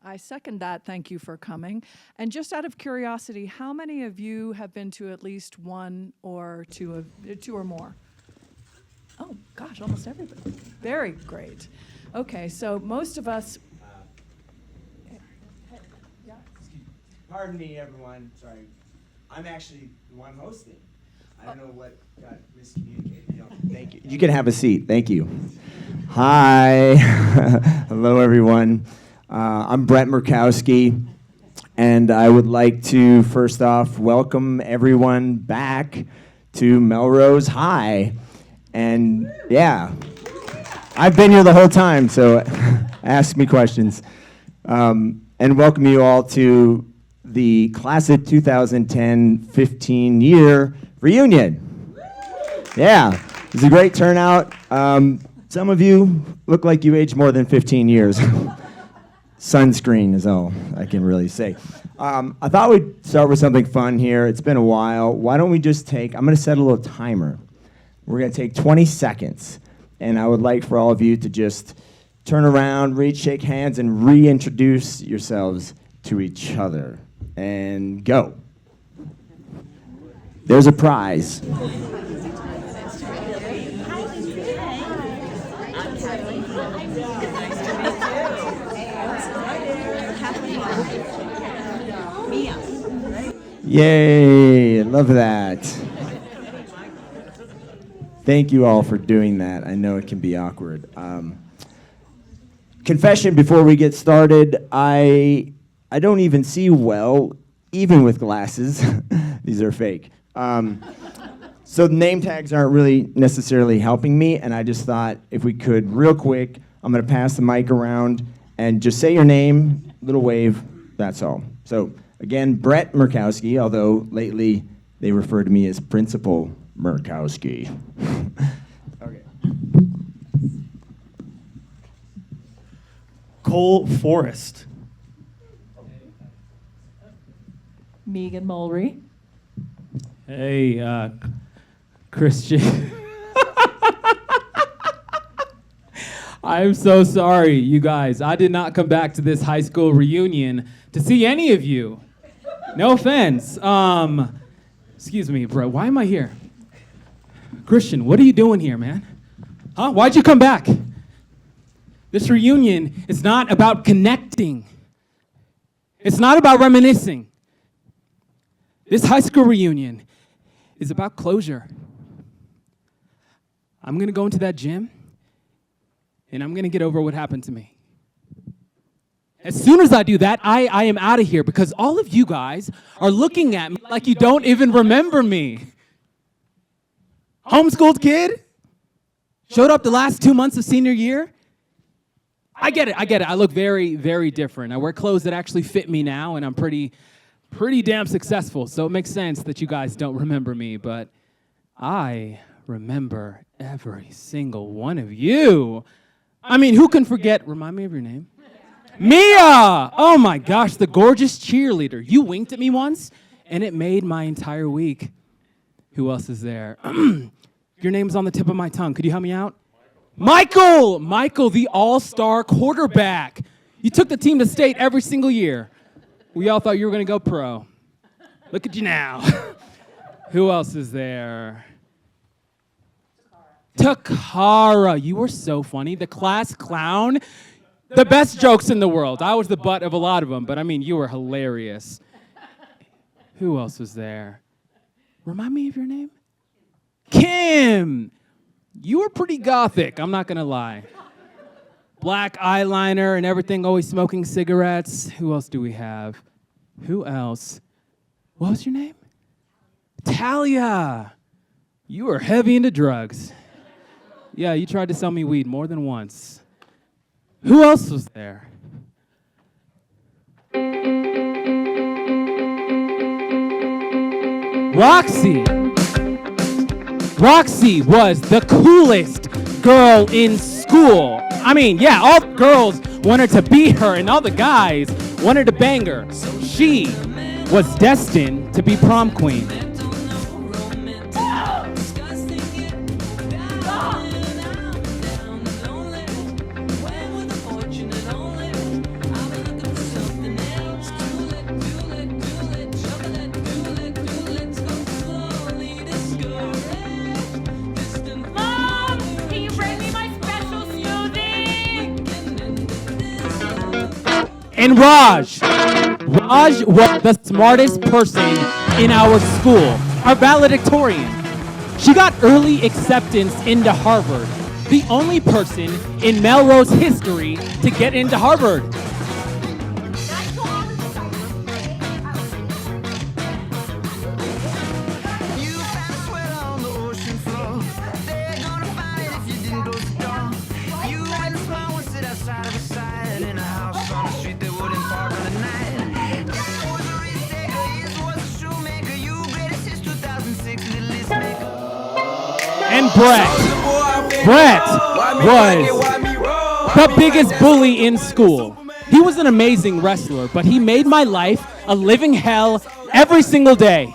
I second that. Thank you for coming. And just out of curiosity, how many of you have been to at least one or two or more? Oh, gosh, almost everybody. Very great. Okay, so most of us... Pardon me, everyone. Sorry. I'm actually the one hosting. I don't know what got miscommunicated. No, thank you. You can have a seat. Thank you. Hi. Hello, everyone. I'm Brett Murkowski, and I would like to, first off, welcome everyone back to Melrose High. And, yeah, I've been here the whole time, so ask me questions. And welcome you all to the class of 2010 15-year reunion. Yeah, it's a great turnout. Some of you look like you aged more than 15 years. Sunscreen is all I can really say. I thought we'd start with something fun here. It's been a while. Why don't we just take, I'm going to set a little timer. We're going to take 20 seconds, and I would like for all of you to just turn around, shake hands, and reintroduce yourselves to each other. And go. There's a prize. Yay, I love that. Thank you all for doing that. I know it can be awkward. Confession before we get started, I don't even see well, even with glasses. These are fake. So the name tags aren't really necessarily helping me, and I just thought if we could, real quick, I'm going to pass the mic around and just say your name, little wave, that's all. So again, Brett Murkowski, although lately they refer to me as Principal Murkowski. Okay. Cole Forrest. Megan Mulry. Hey, Christian. I'm so sorry, you guys. I did not come back to this high school reunion to see any of you. No offense. Excuse me, bro. Why am I here? Christian, what are you doing here, man? Huh? Why'd you come back? This reunion is not about connecting. It's not about reminiscing. This high school reunion is about closure. I'm going to go into that gym, and I'm going to get over what happened to me. As soon as I do that, I am out of here because all of you guys are looking at me like you don't even remember me. Homeschooled kid? Showed up the last 2 months of senior year? I get it. I look very, very different. I wear clothes that actually fit me now, and I'm pretty damn successful, so it makes sense that you guys don't remember me, but I remember every single one of you. I mean, who can forget? Remind me of your name. Mia! Oh my gosh, the gorgeous cheerleader. You winked at me once, and it made my entire week. Who else is there? Your name's on the tip of my tongue. Could you help me out? Michael! Michael, the all-star quarterback. You took the team to state every single year. We all thought you were going to go pro. Look at you now. Who else is there? Toccarra. You were so funny. The class clown. The best jokes in the world. I was the butt of a lot of them, but I mean, you were hilarious. Who else was there? Remind me of your name? Kim. You were pretty gothic, I'm not going to lie. Black eyeliner and everything, always smoking cigarettes. Who else do we have? Who else? What was your name? Talia. You were heavy into drugs. Yeah, you tried to sell me weed more than once. Who else was there? Roxy. Roxy was the coolest girl in school. I mean, yeah, all the girls wanted to be her and all the guys wanted to bang her. She was destined to be prom queen. And Raj was the smartest person in our school, our valedictorian. She got early acceptance into Harvard, the only person in Melrose history to get into Harvard. And Brett was the biggest bully in school. He was an amazing wrestler, but he made my life a living hell every single day.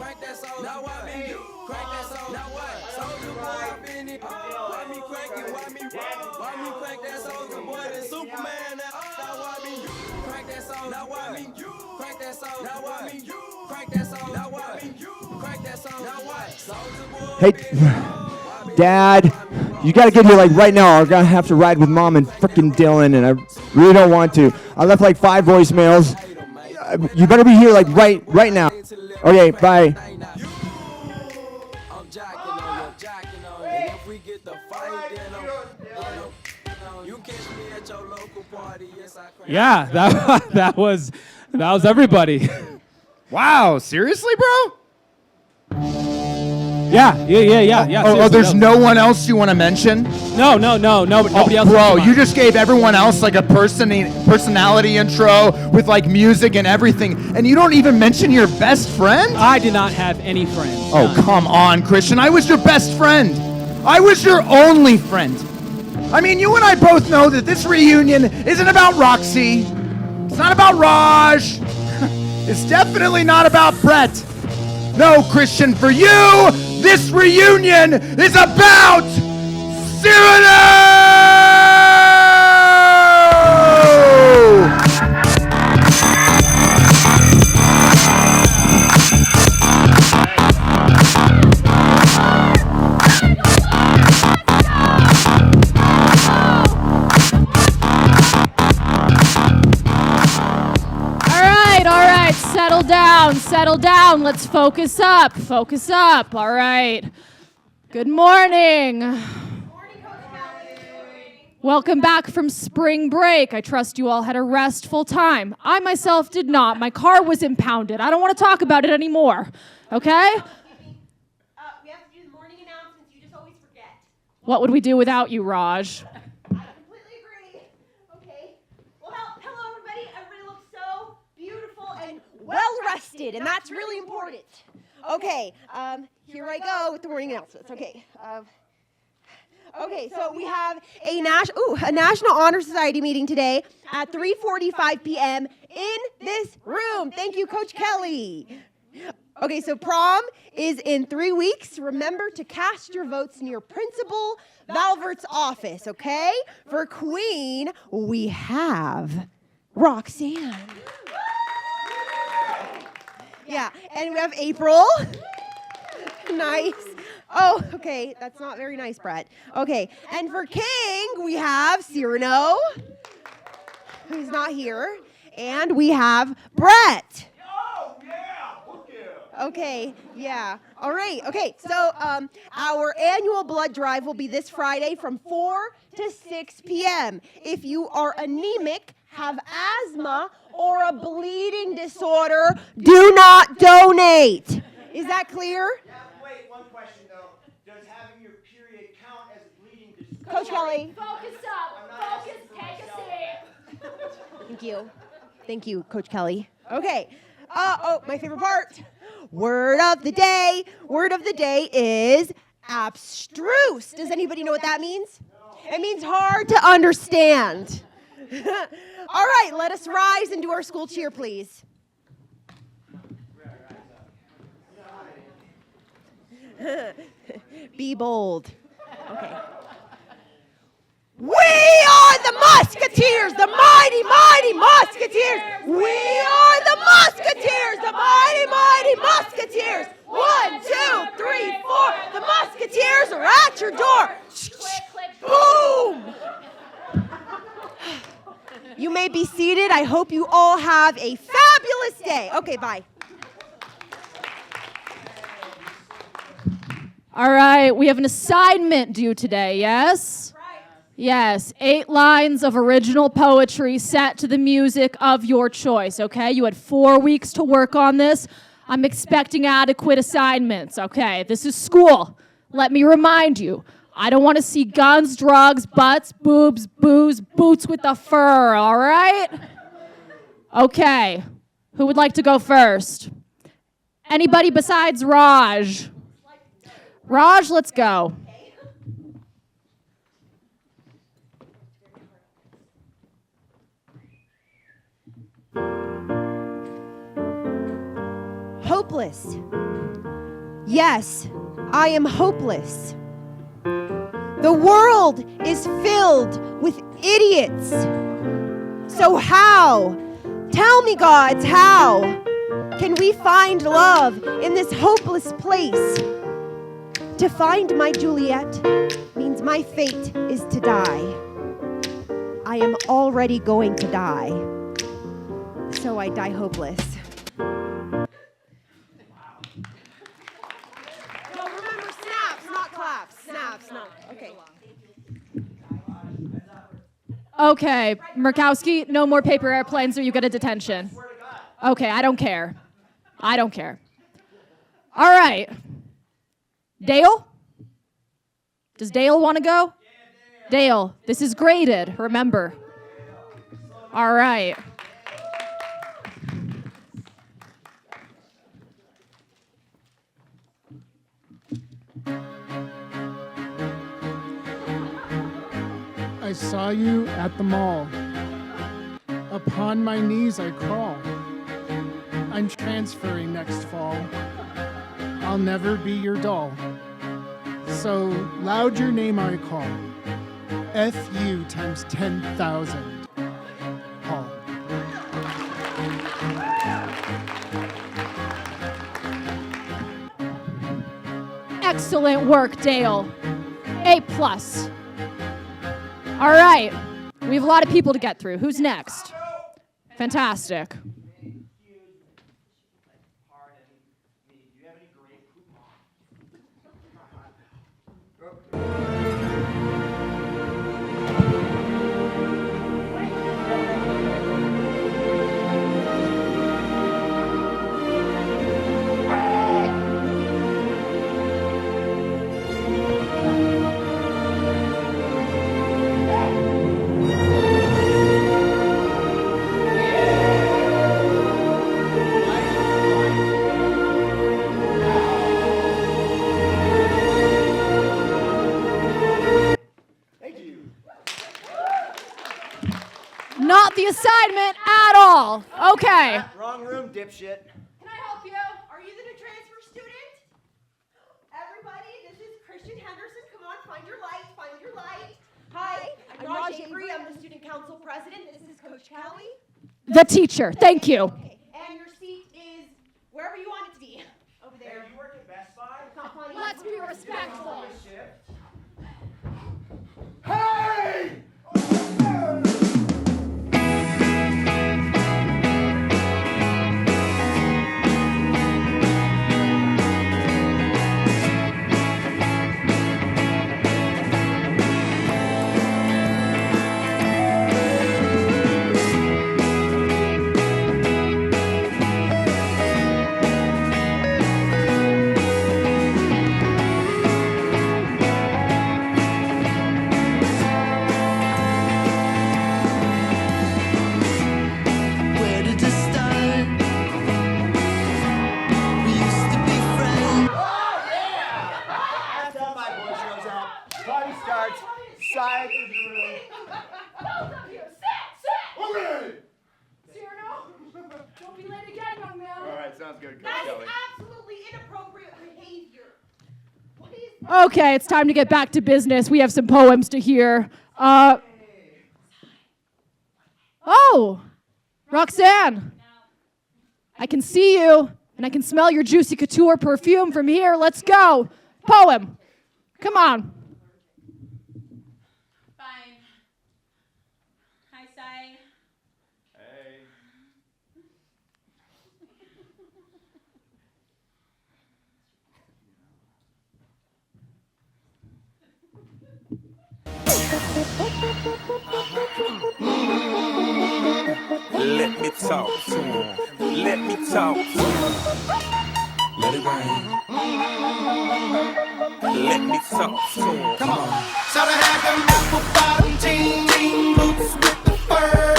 Hey, Dad, you gotta get here like right now. I'm gonna have to ride with Mom and frickin' Dylan, and I really don't want to. I left like 5 voicemails. You better be here like right now. Okay, bye. Yeah, that was everybody. Wow, seriously, bro? Yeah. Oh, there's no one else you want to mention? No, nobody else. Bro, you just gave everyone else like a personality intro with like music and everything, and you don't even mention your best friend? I did not have any friends. Oh, come on, Christian. I was your best friend. I was your only friend. I mean, you and I both know that this reunion isn't about Roxy. It's not about Raj. It's definitely not about Brett. No, Christian, for you, this reunion is about Cyrano! All right, settle down. Let's focus up. All right. Good morning. Welcome back from spring break. I trust you all had a restful time. I myself did not. My car was impounded. I don't want to talk about it anymore. Okay? We have to do the morning announcements. You just always forget. What would we do without you, Raj? I completely agree. Okay. Well, hello, everybody. Everybody looks so beautiful and well rested, and that's really important. Okay. Here I go with the morning announcements. Okay. Okay, so we have a National Honor Society meeting today at 3:45 p.m. in this room. Thank you, Coach Kelly. Okay, so prom is in 3 weeks. Remember to cast your votes near Principal Valvert's office, okay? For Queen, we have Roxanne. Yeah, and we have April. Nice. Oh, okay, that's not very nice, Brett. Okay, and for King, we have Cyrano, who's not here, and we have Brett. Oh, yeah. Okay, yeah. All right, okay, so our annual blood drive will be this Friday from 4 to 6 p.m. If you are anemic, have asthma, or a bleeding disorder, do not donate. Is that clear? Wait, one question though. Does having your period count as a bleeding disorder? Coach Kelly. Focus up. Take a seat. Thank you. Thank you, Coach Kelly. Okay. My favorite part. Word of the day. Word of the day is abstruse. Does anybody know what that means? No. It means hard to understand. All right, let us rise and do our school cheer, please. Be bold. Okay. We are the Musketeers, the mighty, mighty Musketeers. We are the Musketeers, the mighty, mighty Musketeers. 1, 2, 3, 4. The Musketeers are at your door. Boom. You may be seated. I hope you all have a fabulous day. Okay, bye. All right, we have an assignment due today, yes? Yes, 8 lines of original poetry set to the music of your choice, okay? You had 4 weeks to work on this. I'm expecting adequate assignments, okay? This is school. Let me remind you, I don't want to see guns, drugs, butts, boobs, booze, boots with the fur, all right? Okay, who would like to go first? Anybody besides Raj? Raj, let's go. Hopeless. Yes, I am hopeless. The world is filled with idiots. So how? Tell me, gods, how can we find love in this hopeless place? To find my Juliet means my fate is to die. I am already going to die. So I die hopeless. No, remember, snaps, not claps. Snaps, not. Okay. Okay, Murkowski, no more paper airplanes or you get a detention. Okay, I don't care. I don't care. All right. Dale? Does Dale want to go? Dale, this is graded, remember. All right. I saw you at the mall. Upon my knees I crawl. I'm transferring next fall. I'll never be your doll. So loud your name I call. FU times 10,000. Paul. Excellent work, Dale. A+. All right. We have a lot of people to get through. Who's next? Fantastic. Not the assignment at all. Okay. Wrong room, dipshit. Can I help you? Are you the new transfer student? Everybody, this is Christian Henderson. Come on, find your light, find your light. Hi, I'm Raj Avery. I'm the student council president. This is Coach Kelly. The teacher. Thank you. Okay, and your seat is wherever you want it to be. Over there. You work at Best Buy? Not funny. Let's be respectful. Hey! Where did it start? We used to be friends. After my boy shows up, party starts, side of the room. Both of you, sit. Okay! Cyrano, don't be late again, young man. All right, sounds good, Coach That Kelly. is absolutely inappropriate behavior. What is Okay, it's time to get back to business. We have some poems to hear. Oh, Roxanne. I can see you, and I can smell your Juicy Couture perfume from here. Let's go. Poem. Come on. Fine. I say, Let me talk to him. Let me talk to him. Let it rain. Let me talk to him. Come on. Shout out had them apple bottom jean boots with the fur.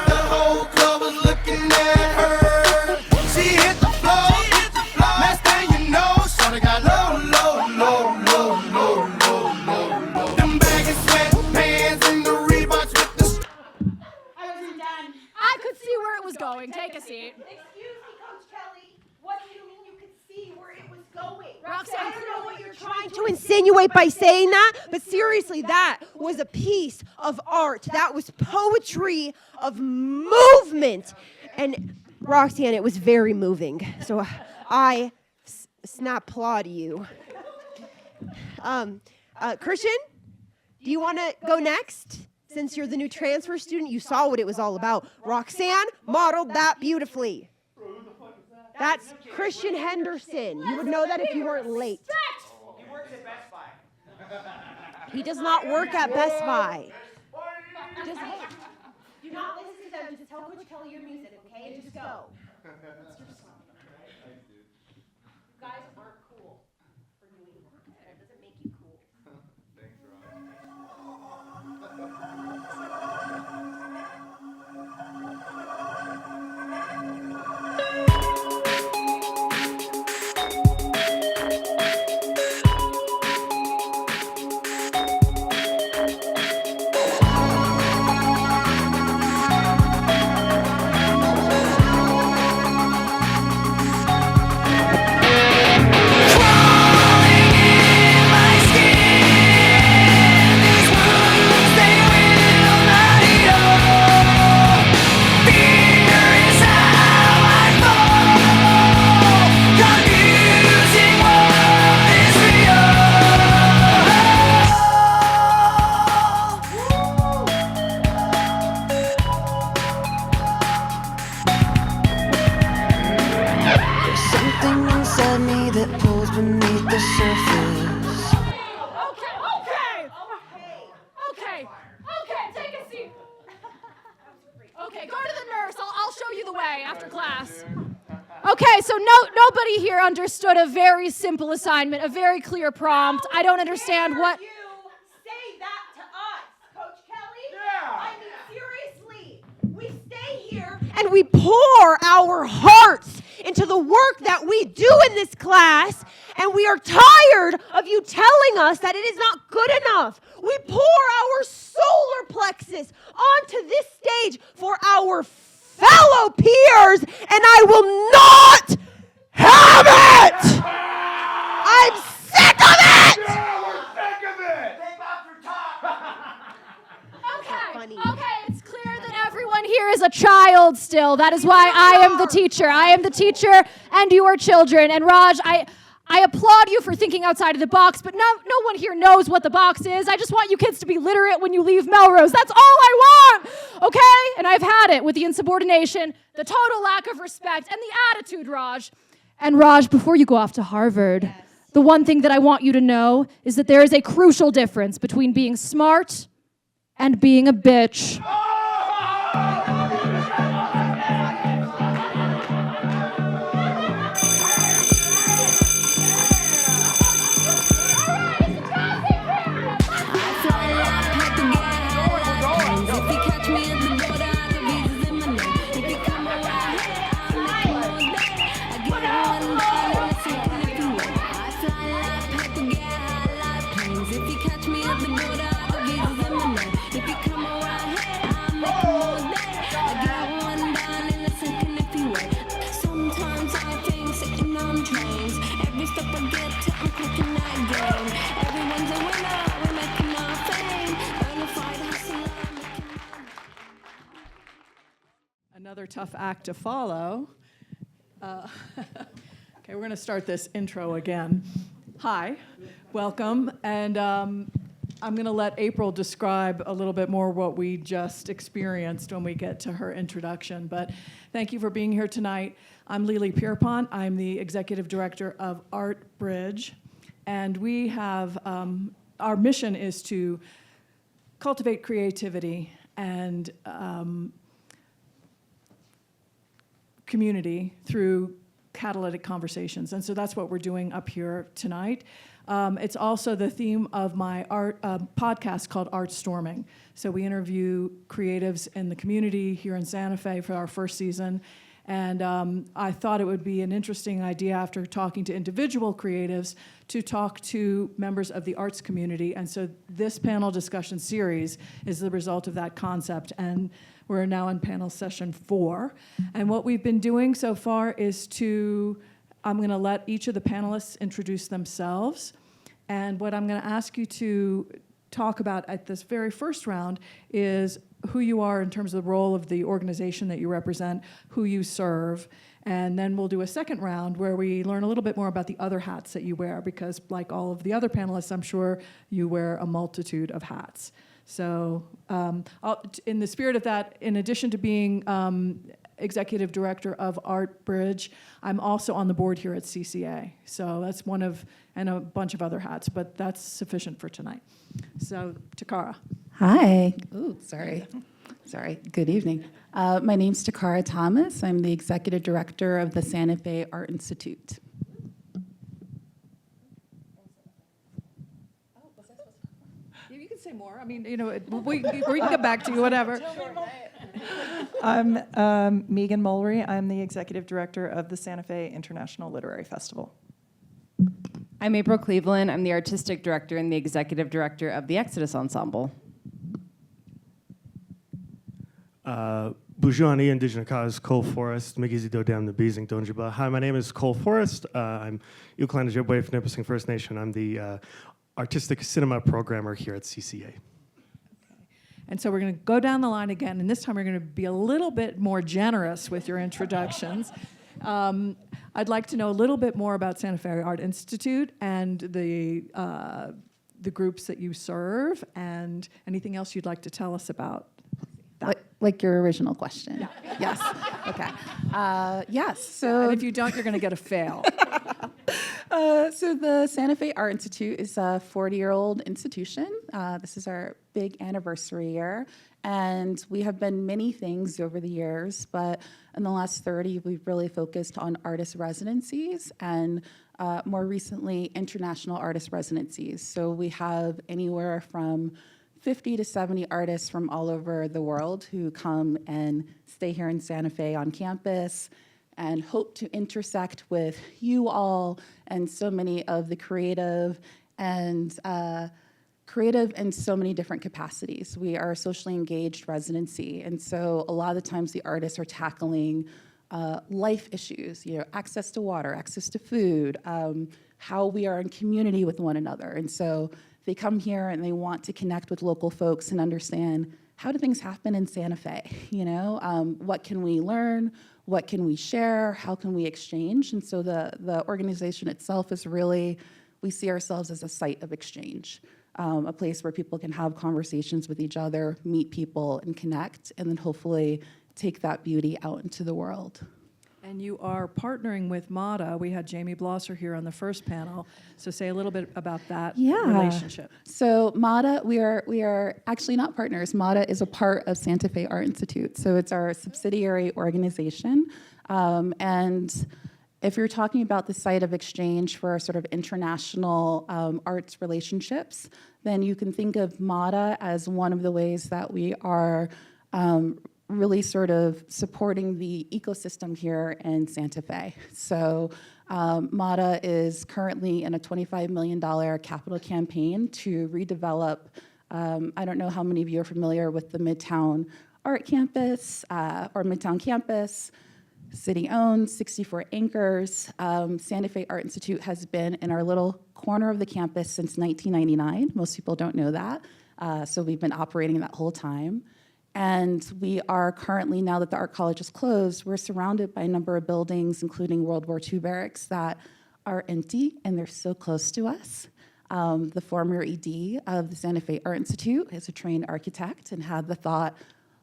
The whole club was looking at her. She hit the floor. Last thing you know, shawty got low. Them baggy sweatpants and the Reeboks with the. I wasn't done. I could see where it was going. Take a seat. Excuse me, Coach Kelly. What do you mean you could see where it was going? Roxanne, I don't know what you're trying to insinuate by saying that, but seriously, that was a piece of art. That was poetry of movement. And Roxanne, it was very moving. So I snap applaud you. Christian, do you want to go next? Since you're the new transfer student, you saw what it was all about. Roxanne modeled that beautifully. That's Christian Henderson. You would know that if you weren't late. He works at Best Buy. He does not work at Best Buy. Just hey, do not listen to them. Just tell Coach Kelly your music, okay? And just go. It's your song. You guys aren't cool for doing work. That doesn't make you cool. Something inside me that pulls beneath the surface. Okay, take a seat. Okay, go to the nurse. I'll show you the way after class. Okay, so nobody here understood a very simple assignment, a very clear prompt. I don't understand what. You say that to us, Coach Kelly? Yeah. I mean, seriously, we stay here and we pour our hearts into the work that we do in this class, and we are tired of you telling us that it is not good enough. We pour our solar plexus onto this stage for our fellow peers, and I will not have it! I'm sick of it! Yeah, we're sick of it! Okay, it's clear that everyone here is a child still. That is why I am the teacher. I am the teacher, and you are children. And Raj, I applaud you for thinking outside of the box, but no one here knows what the box is. I just want you kids to be literate when you leave Melrose. That's all I want, okay? And I've had it with the insubordination, the total lack of respect, and the attitude, Raj. And Raj, before you go off to Harvard, the one thing that I want you to know is that there is a crucial difference between being smart and being a bitch. Another tough act to follow. Okay, we're going to start this intro again. Hi, welcome, and I'm going to let April describe a little bit more what we just experienced when we get to her introduction, but thank you for being here tonight. I'm Lily Pierpont. I'm the Executive Director of ArtBridge, and we have, our mission is to cultivate creativity and community through catalytic conversations. And so that's what we're doing up here tonight. It's also the theme of my art podcast called Art Storming. So we interview creatives in the community here in Santa Fe for our first season. And I thought it would be an interesting idea after talking to individual creatives to talk to members of the arts community. And so this panel discussion series is the result of that concept. And we're now in panel session 4. And what we've been doing so far is I'm going to let each of the panelists introduce themselves. And what I'm going to ask you to talk about at this very first round is who you are in terms of the role of the organization that you represent, who you serve, and then we'll do a second round where we learn a little bit more about the other hats that you wear, because like all of the other panelists, I'm sure you wear a multitude of hats. So in the spirit of that, in addition to being executive director of ArtBridge, I'm also on the board here at CCA. So that's and a bunch of other hats, but that's sufficient for tonight. So, Toccarra. Hi. Ooh, sorry. Good evening. My name's Toccarra Thomas. I'm the executive director of the Santa Fe Art Institute. You can say more. I mean, we can get back to you, whatever. I'm Megan Mulry. I'm the executive director of the Santa Fe International Literary Festival. I'm April Cleveland. I'm the artistic director and the executive director of the Exodus Ensemble. Bujuani Indigenous Cause, Cole Forrest, Migizi Dodam, the Beezing Donjiba. Hi, my name is Cole Forrest. I'm Yuklana Jobwe from Nipissing First Nation. I'm the artistic cinema programmer here at CCA. And so we're going to go down the line again, and this time we're going to be a little bit more generous with your introductions. I'd like to know a little bit more about Santa Fe Art Institute and the groups that you serve, and anything else you'd like to tell us about that. Like your original question? Yeah. Yes. Okay. Yes. So and if you don't, you're going to get a fail. So the Santa Fe Art Institute is a 40-year-old institution. This is our big anniversary year. And we have been many things over the years, but in the last 30, we've really focused on artist residencies and more recently, international artist residencies. So we have anywhere from 50 to 70 artists from all over the world who come and stay here in Santa Fe on campus and hope to intersect with you all and so many of the creative in so many different capacities. We are a socially engaged residency, and so a lot of the times the artists are tackling life issues, access to water, access to food, how we are in community with one another. And so they come here and they want to connect with local folks and understand, how do things happen in Santa Fe? What can we learn? What can we share? How can we exchange? And so the organization itself is really, we see ourselves as a site of exchange, a place where people can have conversations with each other, meet people and connect, and then hopefully take that beauty out into the world. And you are partnering with MADA. We had Jamie Blosser here on the first panel. So say a little bit about that relationship. So MADA, we are actually not partners. MADA is a part of Santa Fe Art Institute. So it's our subsidiary organization. And if you're talking about the site of exchange for sort of international arts relationships, then you can think of MADA as one of the ways that we are really sort of supporting the ecosystem here in Santa Fe. So MADA is currently in a $25 million capital campaign to redevelop, I don't know how many of you are familiar with the Midtown Art Campus or Midtown Campus, city-owned, 64 acres. Santa Fe Art Institute has been in our little corner of the campus since 1999. Most people don't know that. So we've been operating that whole time. And we are currently, now that the Art College is closed, we're surrounded by a number of buildings, including World War II barracks, that are empty, and they're so close to us. The former ED of the Santa Fe Art Institute is a trained architect and had the thought,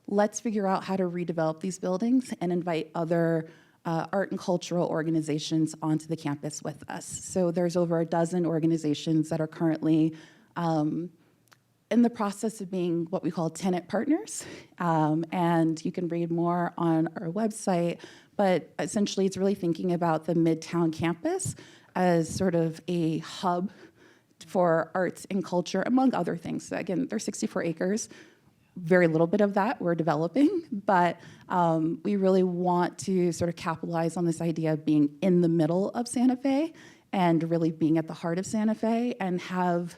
let's figure out how to redevelop these buildings and invite other art and cultural organizations onto the campus with us. So there's over a dozen organizations that are currently in the process of being what we call tenant partners. And you can read more on our website, but essentially it's really thinking about the Midtown campus as sort of a hub for arts and culture, among other things. So again, there's 64 acres. Very little bit of that we're developing, but we really want to sort of capitalize on this idea of being in the middle of Santa Fe and really being at the heart of Santa Fe and have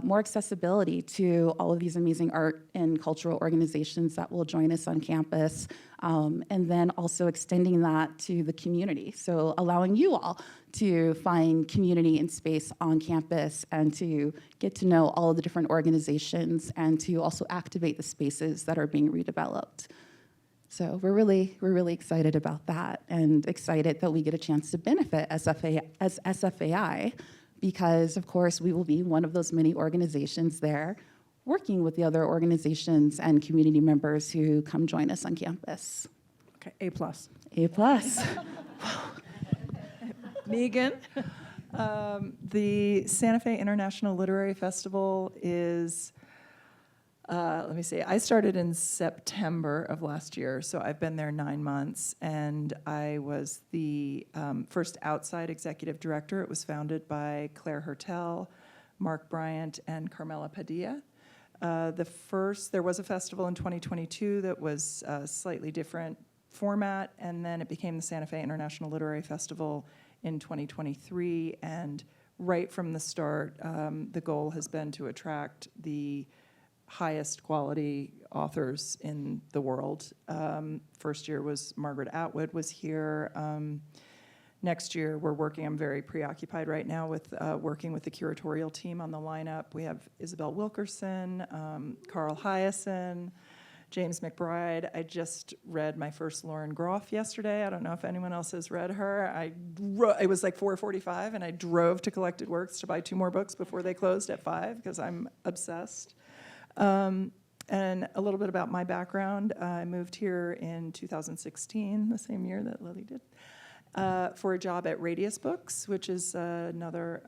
more accessibility to all of these amazing art and cultural organizations that will join us on campus, and then also extending that to the community. So allowing you all to find community and space on campus and to get to know all of the different organizations and to also activate the spaces that are being redeveloped. So we're really excited about that and excited that we get a chance to benefit as SFAI, because of course we will be one of those many organizations there working with the other organizations and community members who come join us on campus. Okay, A+. A+. Megan, the Santa Fe International Literary Festival is, let me see, I started in September of last year, so I've been there 9 months, and I was the first outside executive director. It was founded by Claire Hertel, Mark Bryant, and Carmela Padilla. There was a festival in 2022 that was a slightly different format, and then it became the Santa Fe International Literary Festival in 2023, and right from the start, the goal has been to attract the highest quality authors in the world. First year was Margaret Atwood was here. Next year I'm very preoccupied right now with working with the curatorial team on the lineup. We have Isabel Wilkerson, Carl Hyacin, James McBride. I just read my first Lauren Groff yesterday. I don't know if anyone else has read her. It was like 4:45, and I drove to Collected Works to buy 2 more books before they closed at 5 because I'm obsessed. And a little bit about my background. I moved here in 2016, the same year that Lily did, for a job at Radius Books, which is another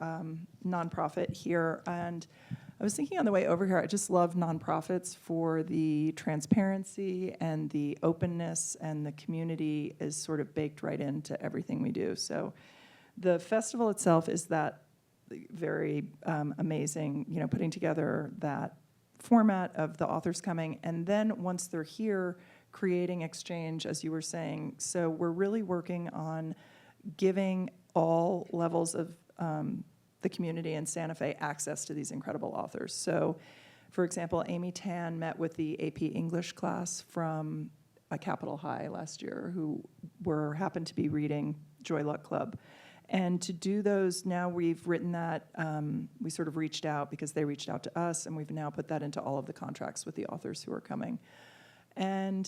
nonprofit here. And I was thinking on the way over here, I just love nonprofits for the transparency and the openness, and the community is sort of baked right into everything we do. So the festival itself is that very amazing, putting together that format of the authors coming, and then once they're here, creating exchange, as you were saying. So we're really working on giving all levels of the community in Santa Fe access to these incredible authors. So, for example, Amy Tan met with the AP English class from Capitol High last year, who happened to be reading Joy Luck Club. And to do those, now we've written that, we sort of reached out because they reached out to us, and we've now put that into all of the contracts with the authors who are coming. And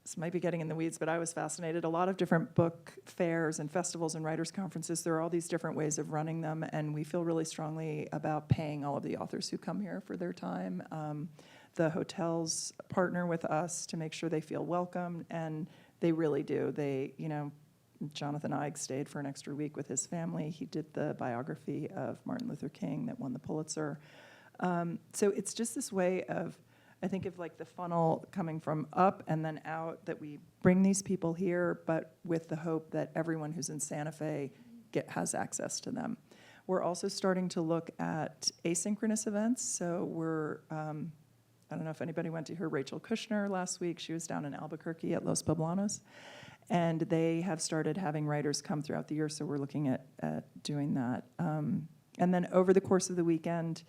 this might be getting in the weeds, but I was fascinated. A lot of different book fairs and festivals and writers' conferences, there are all these different ways of running them, and we feel really strongly about paying all of the authors who come here for their time. The hotels partner with us to make sure they feel welcome, and they really do. Jonathan Eig stayed for an extra week with his family. He did the biography of Martin Luther King that won the Pulitzer. So it's just this way of, I think of like the funnel coming from up and then out, that we bring these people here, but with the hope that everyone who's in Santa Fe has access to them. We're also starting to look at asynchronous events. So I don't know if anybody went to hear Rachel Kushner last week. She was down in Albuquerque at Los Poblanos. And they have started having writers come throughout the year, so we're looking at doing that. And then over the course of the weekend,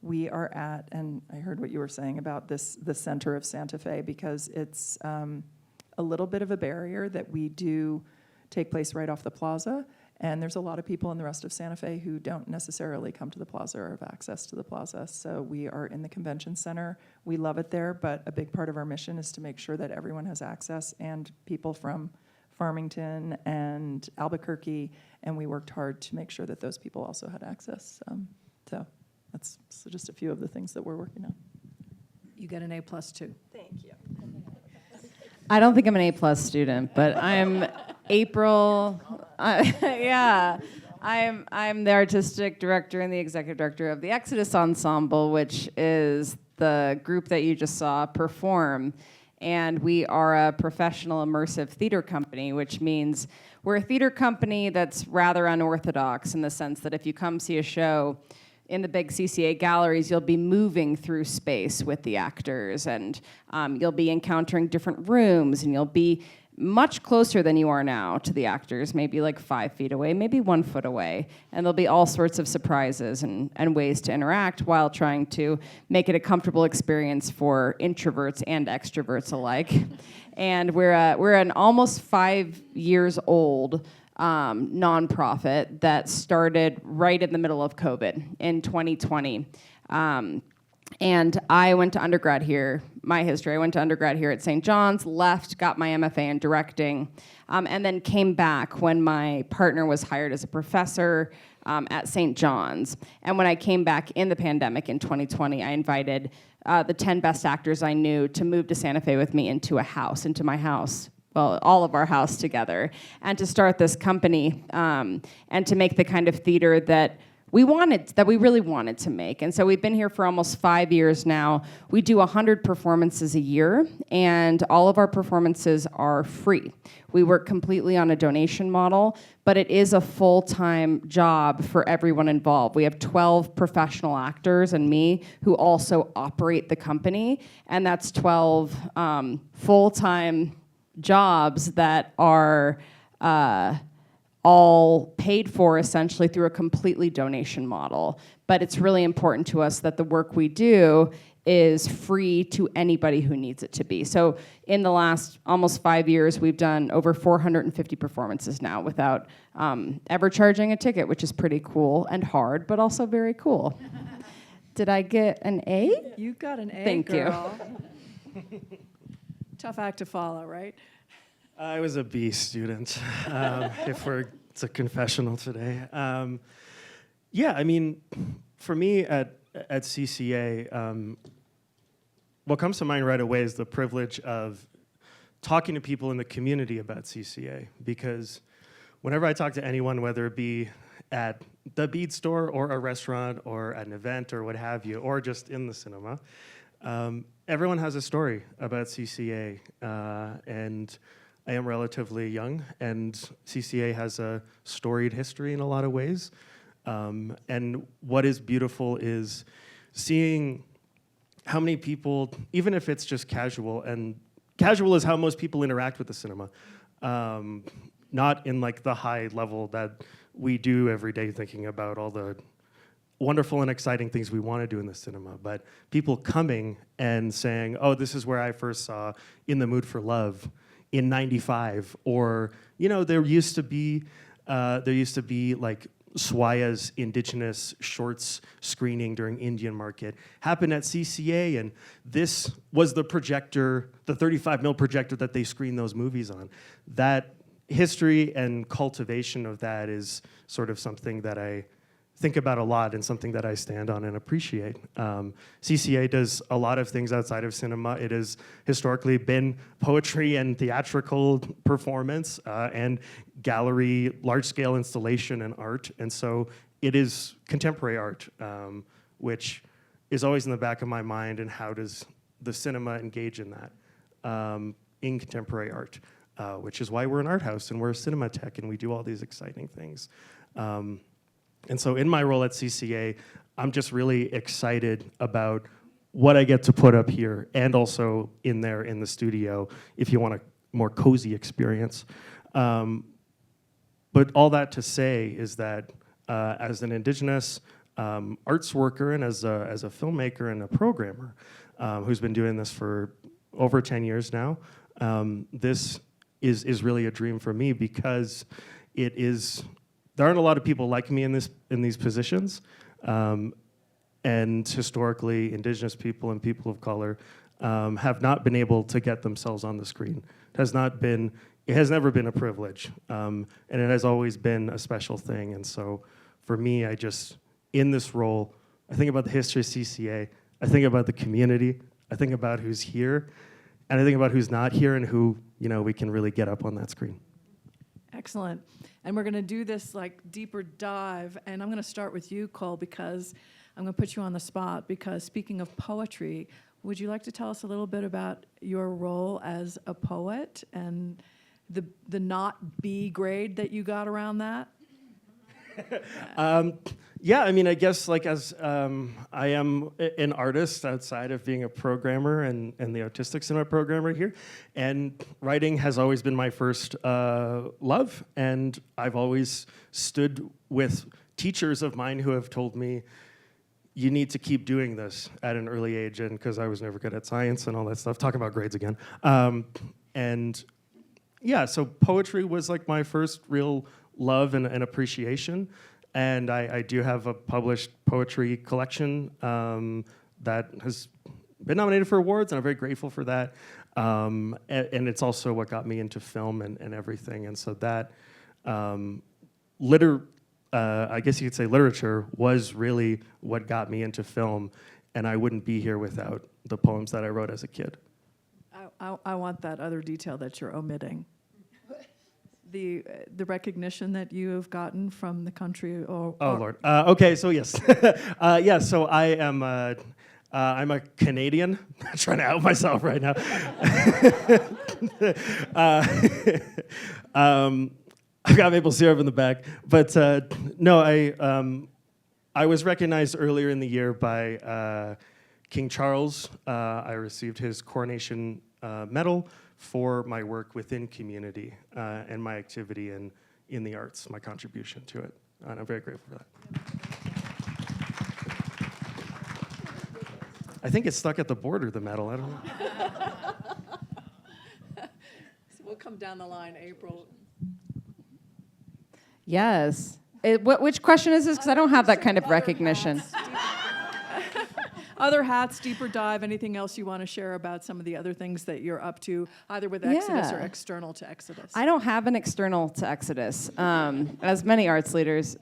we are at, and I heard what you were saying about the center of Santa Fe, because it's a little bit of a barrier that we do take place right off the plaza, and there's a lot of people in the rest of Santa Fe who don't necessarily come to the plaza or have access to the plaza. So we are in the convention center. We love it there, but a big part of our mission is to make sure that everyone has access, and people from Farmington and Albuquerque, and we worked hard to make sure that those people also had access. So that's just a few of the things that we're working on. You get an A+ too. Thank you. I don't think I'm an A+ student, but I'm April. Yeah, I'm the artistic director and the executive director of the Exodus Ensemble, which is the group that you just saw perform. And we are a professional immersive theater company, which means we're a theater company that's rather unorthodox in the sense that if you come see a show in the big CCA galleries, you'll be moving through space with the actors, and you'll be encountering different rooms, and you'll be much closer than you are now to the actors, maybe like 5 feet away, maybe 1 foot away. And there'll be all sorts of surprises and ways to interact while trying to make it a comfortable experience for introverts and extroverts alike. And we're an almost 5 years old nonprofit that started right in the middle of COVID in 2020. And I went to undergrad here. My history, I went to undergrad here at St. John's, left, got my MFA in directing, and then came back when my partner was hired as a professor at St. John's. And when I came back in the pandemic in 2020, I invited the 10 best actors I knew to move to Santa Fe with me into my house. Well, all of our house together, and to start this company, and to make the kind of theater that we really wanted to make. And so we've been here for almost 5 years now. We do 100 performances a year, and all of our performances are free. We work completely on a donation model, but it is a full-time job for everyone involved. We have 12 professional actors and me who also operate the company, and that's 12 full-time jobs that are all paid for essentially through a completely donation model. But it's really important to us that the work we do is free to anybody who needs it to be. So in the last almost 5 years, we've done over 450 performances now without ever charging a ticket, which is pretty cool and hard, but also very cool. Did I get an A? You got an A, Thank girl. Tough act to follow, right? I was a B student, it's a confessional today. Yeah, I mean, for me at CCA, what comes to mind right away is the privilege of talking to people in the community about CCA, because whenever I talk to anyone, whether it be at the bead store or a restaurant or at an event or what have you, or just in the cinema, everyone has a story about CCA, and I am relatively young, and CCA has a storied history in a lot of ways. And what is beautiful is seeing how many people, even if it's just casual, and casual is how most people interact with the cinema, not in like the high level that we do every day thinking about all the wonderful and exciting things we want to do in the cinema, but people coming and saying, oh, this is where I first saw In the Mood for Love in '95, or there used to be like Swaya's Indigenous shorts screening during Indian Market happened at CCA, and this was the projector, the 35 mil projector that they screened those movies on. That history and cultivation of that is sort of something that I think about a lot and something that I stand on and appreciate. CCA does a lot of things outside of cinema. It has historically been poetry and theatrical performance and gallery, large-scale installation and art. And so it is contemporary art, which is always in the back of my mind, and how does the cinema engage in that, in contemporary art, which is why we're an art house and we're a cinematheque and we do all these exciting things. And so in my role at CCA, I'm just really excited about what I get to put up here, and also in there in the studio, if you want a more cozy experience. But all that to say is that as an Indigenous arts worker and as a filmmaker and a programmer who's been doing this for over 10 years now, this is really a dream for me, because there aren't a lot of people like me in these positions, and historically, Indigenous people and people of color have not been able to get themselves on the screen. It has never been a privilege, and it has always been a special thing. And so, for me, in this role, I think about the history of CCA. I think about the community. I think about who's here, and I think about who's not here, and who we can really get up on that screen. Excellent. And we're going to do this like deeper dive, and I'm going to start with you, Cole, because I'm going to put you on the spot because speaking of poetry, would you like to tell us a little bit about your role as a poet and the not B grade that you got around that? Yeah, I mean, I guess like as I am an artist outside of being a programmer and the artistic cinema programmer here, and writing has always been my first love, and I've always stood with teachers of mine who have told me, you need to keep doing this at an early age, and because I was never good at science and all that stuff, talking about grades again. And yeah, so poetry was like my first real love and appreciation. And I do have a published poetry collection that has been nominated for awards, and I'm very grateful for that. And it's also what got me into film and everything. And so that I guess you could say literature was really what got me into film, and I wouldn't be here without the poems that I wrote as a kid. I want that other detail that you're omitting. The recognition that you have gotten from the country. Oh Lord. Okay, so yes, yeah. So I am. I'm a Canadian. I'm trying to out myself right now. I've got maple syrup in the back, but no, I was recognized earlier in the year by King Charles. I received his coronation medal for my work within community and my activity in the arts, my contribution to it, and I'm very grateful for that. I think it's stuck at the border, the medal. I don't know. So we'll come down the line, April. Yes. Which question is this? Because I don't have that kind of recognition. Other hats, deeper dive, anything else you want to share about some of the other things that you're up to, either with Exodus or external to Exodus? I don't have an external to Exodus, as many arts leaders,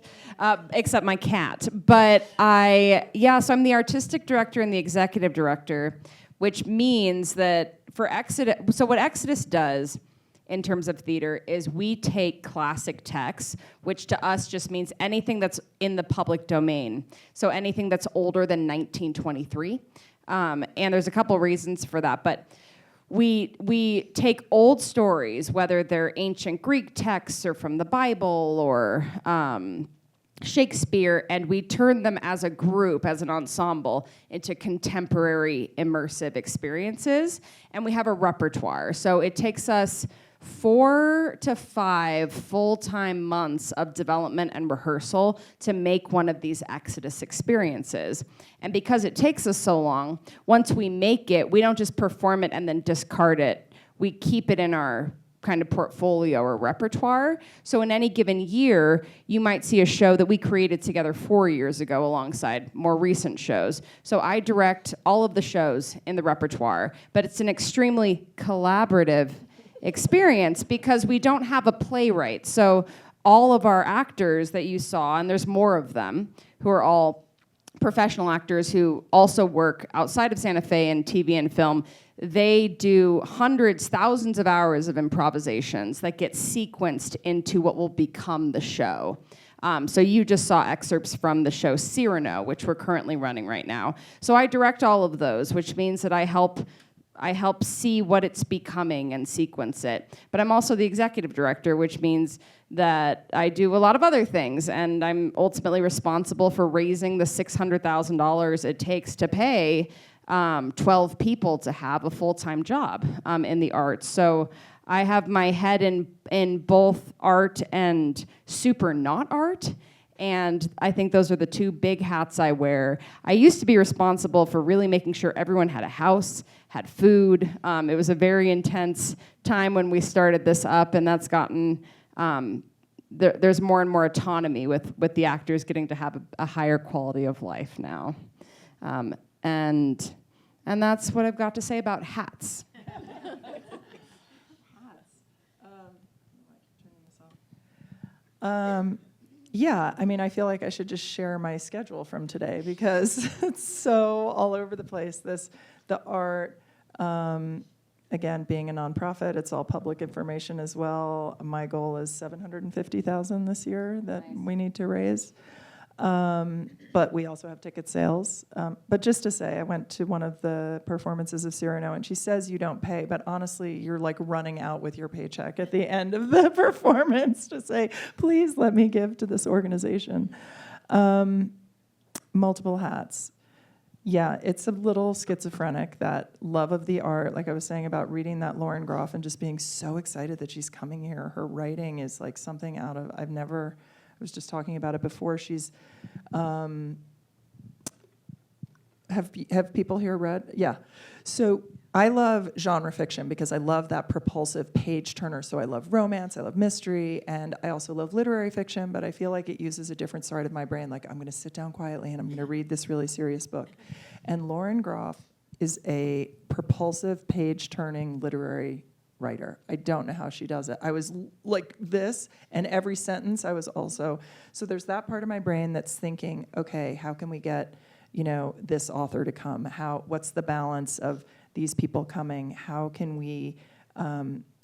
except my cat. But so I'm the artistic director and the executive director, which means that for Exodus, so what Exodus does in terms of theater is we take classic texts, which to us just means anything that's in the public domain. So anything that's older than 1923. And there's a couple reasons for that, but we take old stories, whether they're ancient Greek texts or from the Bible or Shakespeare, and we turn them as a group, as an ensemble, into contemporary immersive experiences. And we have a repertoire. So it takes us 4 to 5 full-time months of development and rehearsal to make one of these Exodus experiences. And because it takes us so long, once we make it, we don't just perform it and then discard it. We keep it in our kind of portfolio or repertoire. So in any given year, you might see a show that we created together 4 years ago alongside more recent shows. So I direct all of the shows in the repertoire, but it's an extremely collaborative experience because we don't have a playwright. So all of our actors that you saw, and there's more of them, who are all professional actors who also work outside of Santa Fe in TV and film, they do hundreds, thousands of hours of improvisations that get sequenced into what will become the show. So you just saw excerpts from the show Cyrano, which we're currently running right now. So I direct all of those, which means that I help see what it's becoming and sequence it. But I'm also the executive director, which means that I do a lot of other things, and I'm ultimately responsible for raising the $600,000 it takes to pay 12 people to have a full-time job in the arts. So I have my head in both art and super not art, and I think those are the two big hats I wear. I used to be responsible for really making sure everyone had a house, had food. It was a very intense time when we started this up, and that's gotten, there's more and more autonomy with the actors getting to have a higher quality of life now. And that's what I've got to say about hats. Yeah, I mean, I feel like I should just share my schedule from today because it's so all over the place. The art, again, being a nonprofit, it's all public information as well. My goal is $750,000 this year that we need to raise. But we also have ticket sales. But just to say, I went to one of the performances of Cyrano, and she says you don't pay, but honestly, you're like running out with your paycheck at the end of the performance to say, please let me give to this organization. Multiple hats. Yeah, it's a little schizophrenic, that love of the art, like I was saying about reading that Lauren Groff and just being so excited that she's coming here. Her writing is like something out of, I was just talking about it before, she's, have people here read? Yeah. So I love genre fiction because I love that propulsive page turner. So I love romance, I love mystery, and I also love literary fiction, but I feel like it uses a different side of my brain. Like, I'm gonna sit down quietly and I'm gonna read this really serious book. And Lauren Groff is a propulsive page turning literary writer. I don't know how she does it. I was like this, and every sentence I was also, so there's that part of my brain that's thinking, okay, how can we get, this author to come? What's the balance of these people coming? How can we,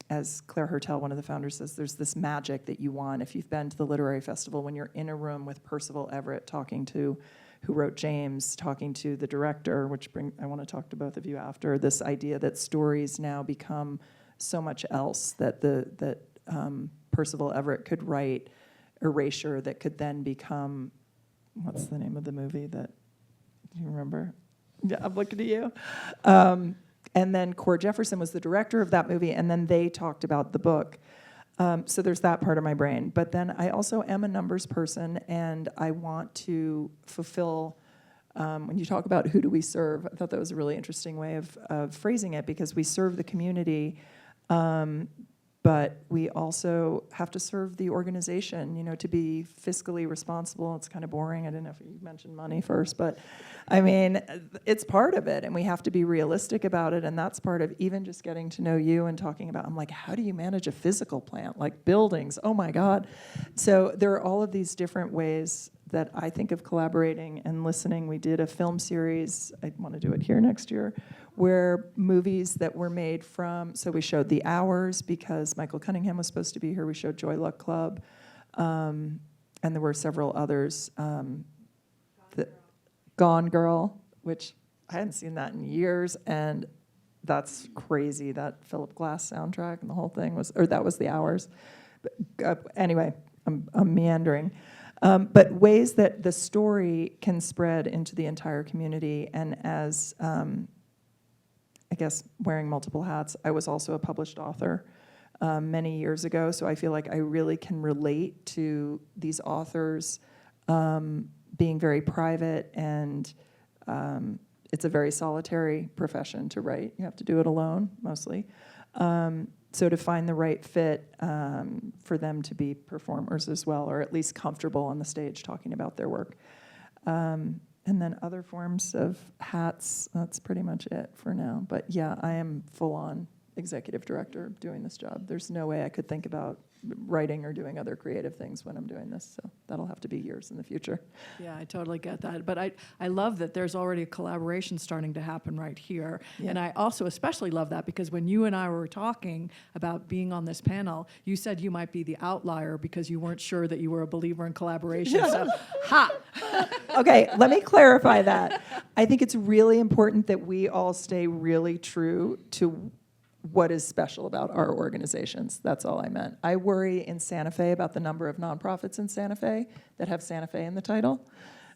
as Claire Hertel, one of the founders, says, there's this magic that you want. If you've been to the literary festival, when you're in a room with Percival Everett who wrote James, talking to the director, I want to talk to both of you after, this idea that stories now become so much else, that Percival Everett could write Erasure that could then become, what's the name of the movie that, do you remember? Yeah, I'm looking at you. And then Core Jefferson was the director of that movie, and then they talked about the book. So there's that part of my brain. But then I also am a numbers person, and I want to fulfill, when you talk about who do we serve, I thought that was a really interesting way of phrasing it, because we serve the community, but we also have to serve the organization, to be fiscally responsible. It's kind of boring. I didn't know if you mentioned money first, but I mean, it's part of it, and we have to be realistic about it, and that's part of even just getting to know you and talking about, I'm like, how do you manage a physical plant? Like buildings, oh my God. So there are all of these different ways that I think of collaborating and listening. We did a film series, I want to do it here next year, where movies that were made from, so we showed The Hours because Michael Cunningham was supposed to be here. We showed Joy Luck Club, and there were several others. Gone Girl, which I hadn't seen that in years, and that's crazy, that Philip Glass soundtrack and the whole thing that was The Hours. But, anyway, I'm meandering. But ways that the story can spread into the entire community, and as I guess wearing multiple hats, I was also a published author many years ago, so I feel like I really can relate to these authors being very private, and it's a very solitary profession to write. You have to do it alone, mostly. So to find the right fit for them to be performers as well, or at least comfortable on the stage talking about their work. And then other forms of hats, that's pretty much it for now. But yeah, I am full-on executive director doing this job. There's no way I could think about writing or doing other creative things when I'm doing this, so that'll have to be years in the future. Yeah, I totally get that. But I love that there's already a collaboration starting to happen right here. Yeah. And I also especially love that because when you and I were talking about being on this panel, you said you might be the outlier because you weren't sure that you were a believer in collaboration. So, ha! Okay, let me clarify that. I think it's really important that we all stay really true to what is special about our organizations. That's all I meant. I worry in Santa Fe about the number of nonprofits in Santa Fe that have Santa Fe in the title.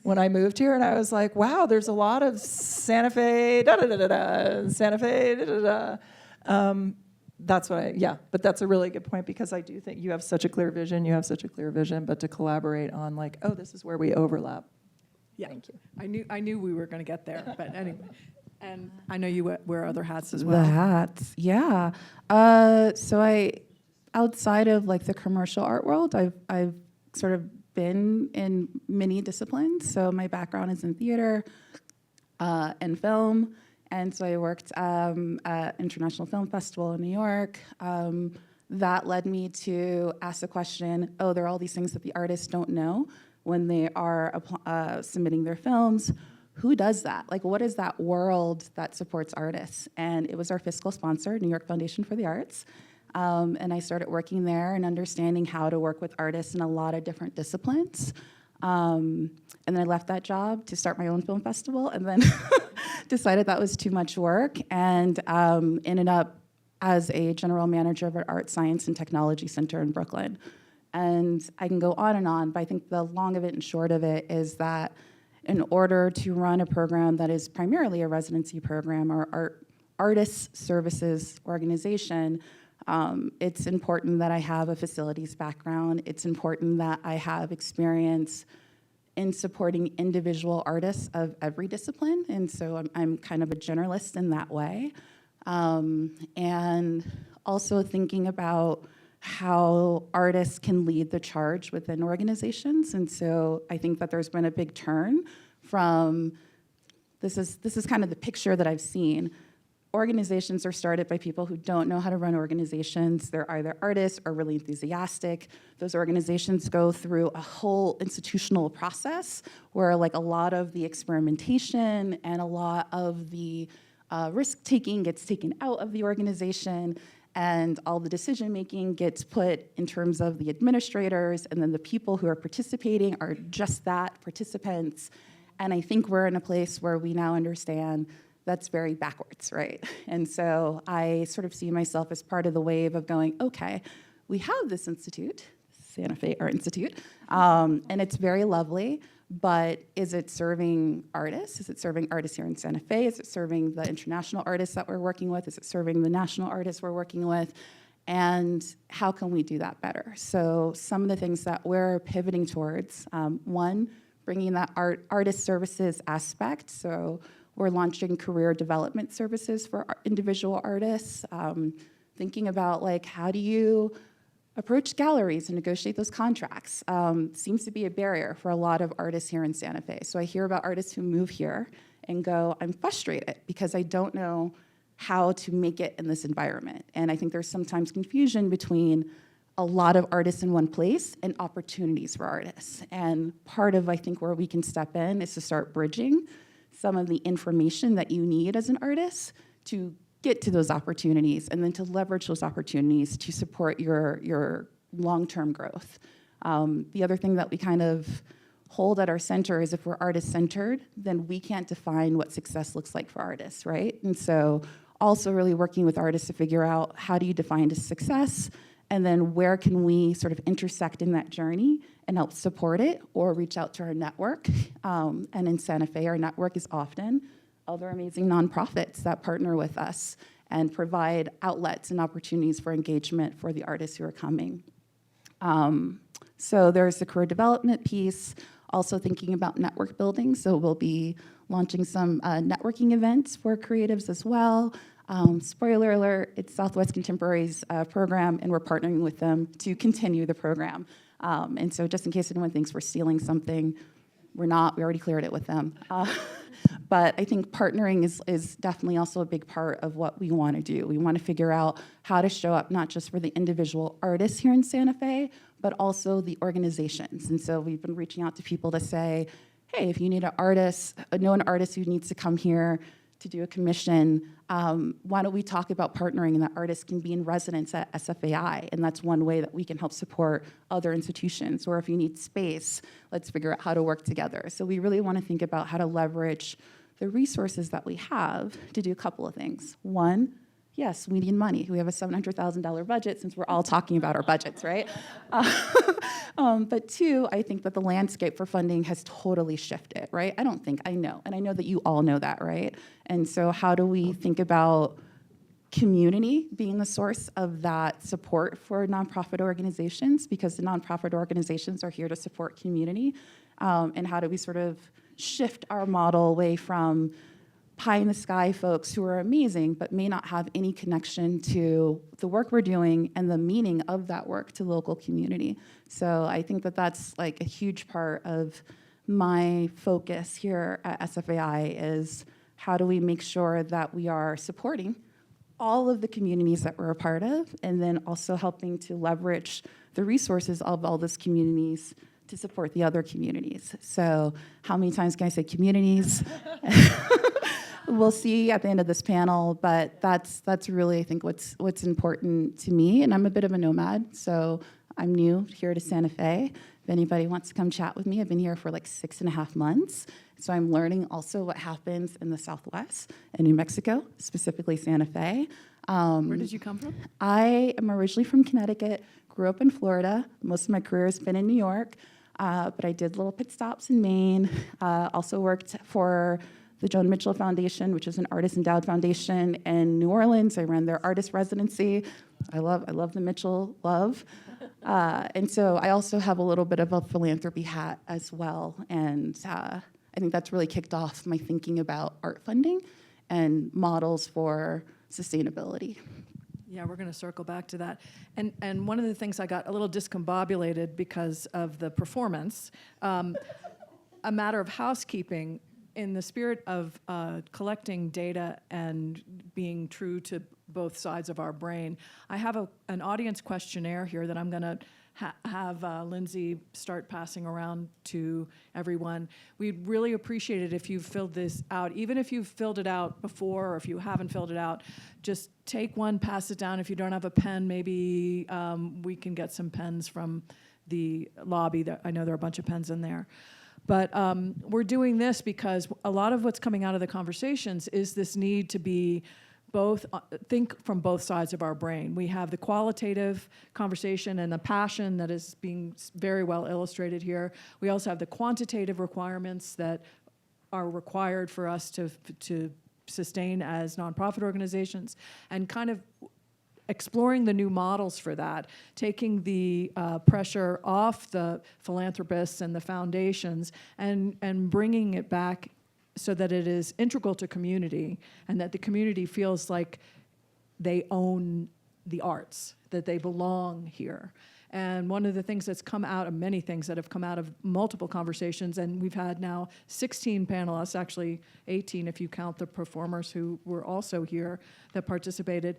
When I moved here, and I was like, wow, there's a lot of Santa Fe, da-da-da-da-da, Santa Fe, da-da-da-da. That's what but that's a really good point, because I do think you have such a clear vision, but to collaborate on like, oh, this is where we overlap. Yeah. Thank you. I knew we were going to get there, but anyway. And I know you wear other hats as well. The hats, yeah. So outside of like the commercial art world, I've sort of been in many disciplines. So my background is in theater and film, and so I worked at International Film Festival in New York. That led me to ask the question: oh, there are all these things that the artists don't know when they are submitting their films. Who does that? Like, what is that world that supports artists? And it was our fiscal sponsor, New York Foundation for the Arts. And I started working there and understanding how to work with artists in a lot of different disciplines. And then I left that job to start my own film festival, and then decided that was too much work, and ended up as a general manager of an Art, Science, and Technology Center in Brooklyn. And I can go on, but I think the long of it and short of it is that in order to run a program that is primarily a residency program or artist services organization, it's important that I have a facilities background. It's important that I have experience in supporting individual artists of every discipline, and so I'm kind of a generalist in that way. And also thinking about how artists can lead the charge within organizations, and so I think that there's been a big turn from, this is kind of the picture that I've seen. Organizations are started by people who don't know how to run organizations. They're either artists or really enthusiastic. Those organizations go through a whole institutional process where like a lot of the experimentation and a lot of the risk-taking gets taken out of the organization, and all the decision-making gets put in terms of the administrators, and then the people who are participating are just that, participants. And I think we're in a place where we now understand that's very backwards, right? And so I sort of see myself as part of the wave of going, okay, we have this institute, Santa Fe Art Institute, and it's very lovely, but is it serving artists? Is it serving artists here in Santa Fe? Is it serving the international artists that we're working with? Is it serving the national artists we're working with? And how can we do that better? So some of the things that we're pivoting towards, one, bringing that artist services aspect. So we're launching career development services for individual artists, thinking about like, how do you approach galleries and negotiate those contracts? Seems to be a barrier for a lot of artists here in Santa Fe. So I hear about artists who move here and go, I'm frustrated because I don't know how to make it in this environment. And I think there's sometimes confusion between a lot of artists in one place and opportunities for artists. And part of, I think, where we can step in is to start bridging some of the information that you need as an artist to get to those opportunities, and then to leverage those opportunities to support your long-term growth. The other thing that we kind of hold at our center is if we're artist-centered, then we can't define what success looks like for artists, right? And so also really working with artists to figure out how do you define a success, and then where can we sort of intersect in that journey and help support it or reach out to our network. And in Santa Fe, our network is often other amazing nonprofits that partner with us and provide outlets and opportunities for engagement for the artists who are coming. So there's the career development piece, also thinking about network building. So we'll be launching some networking events for creatives as well. Spoiler alert, it's Southwest Contemporary's program, and we're partnering with them to continue the program. And so just in case anyone thinks we're stealing something, we're not. We already cleared it with them. But I think partnering is definitely also a big part of what we want to do. We want to figure out how to show up not just for the individual artists here in Santa Fe, but also the organizations. And so we've been reaching out to people to say, hey, if you need an artist, know an artist who needs to come here to do a commission, why don't we talk about partnering, and that artists can be in residence at SFAI, and that's one way that we can help support other institutions. Or if you need space, let's figure out how to work together. So we really want to think about how to leverage the resources that we have to do a couple of things. One, yes, we need money. We have a $700,000 budget, since we're all talking about our budgets, right? But two, I think that the landscape for funding has totally shifted, right? I know, and I know that you all know that, right? And so how do we think about community being the source of that support for nonprofit organizations, because the nonprofit organizations are here to support community, and how do we sort of shift our model away from pie in the sky folks who are amazing but may not have any connection to the work we're doing and the meaning of that work to local community. So I think that that's like a huge part of my focus here at SFAI is how do we make sure that we are supporting all of the communities that we're a part of, and then also helping to leverage the resources of all those communities to support the other communities. So how many times can I say communities? We'll see at the end of this panel, but that's really, I think, what's important to me. And I'm a bit of a nomad, so I'm new here to Santa Fe. If anybody wants to come chat with me, I've been here for like 6.5 months. So I'm learning also what happens in the Southwest and New Mexico, specifically Santa Fe. Where did you come from? I am originally from Connecticut, grew up in Florida. Most of my career has been in New York, but I did little pit stops in Maine. Also worked for the Joan Mitchell Foundation, which is an artist endowed foundation in New Orleans. I ran their artist residency. I love the Mitchell love. And so I also have a little bit of a philanthropy hat as well. And I think that's really kicked off my thinking about art funding and models for sustainability. Yeah, we're going to circle back to that. And one of the things I got a little discombobulated because of the performance, a matter of housekeeping, in the spirit of collecting data and being true to both sides of our brain, I have an audience questionnaire here that I'm going to have Lindsay start passing around to everyone. We'd really appreciate it if you filled this out. Even if you've filled it out before or if you haven't filled it out, just take one, pass it down. If you don't have a pen, maybe we can get some pens from the lobby. I know there are a bunch of pens in there. But we're doing this because a lot of what's coming out of the conversations is this need to be both, think from both sides of our brain. We have the qualitative conversation and the passion that is being very well illustrated here. We also have the quantitative requirements that are required for us to sustain as nonprofit organizations, and kind of exploring the new models for that, taking the pressure off the philanthropists and the foundations and bringing it back so that it is integral to community and that the community feels like they own the arts, that they belong here. And one of the things that's come out of many things that have come out of multiple conversations, and we've had now 16 panelists, actually 18 if you count the performers who were also here that participated.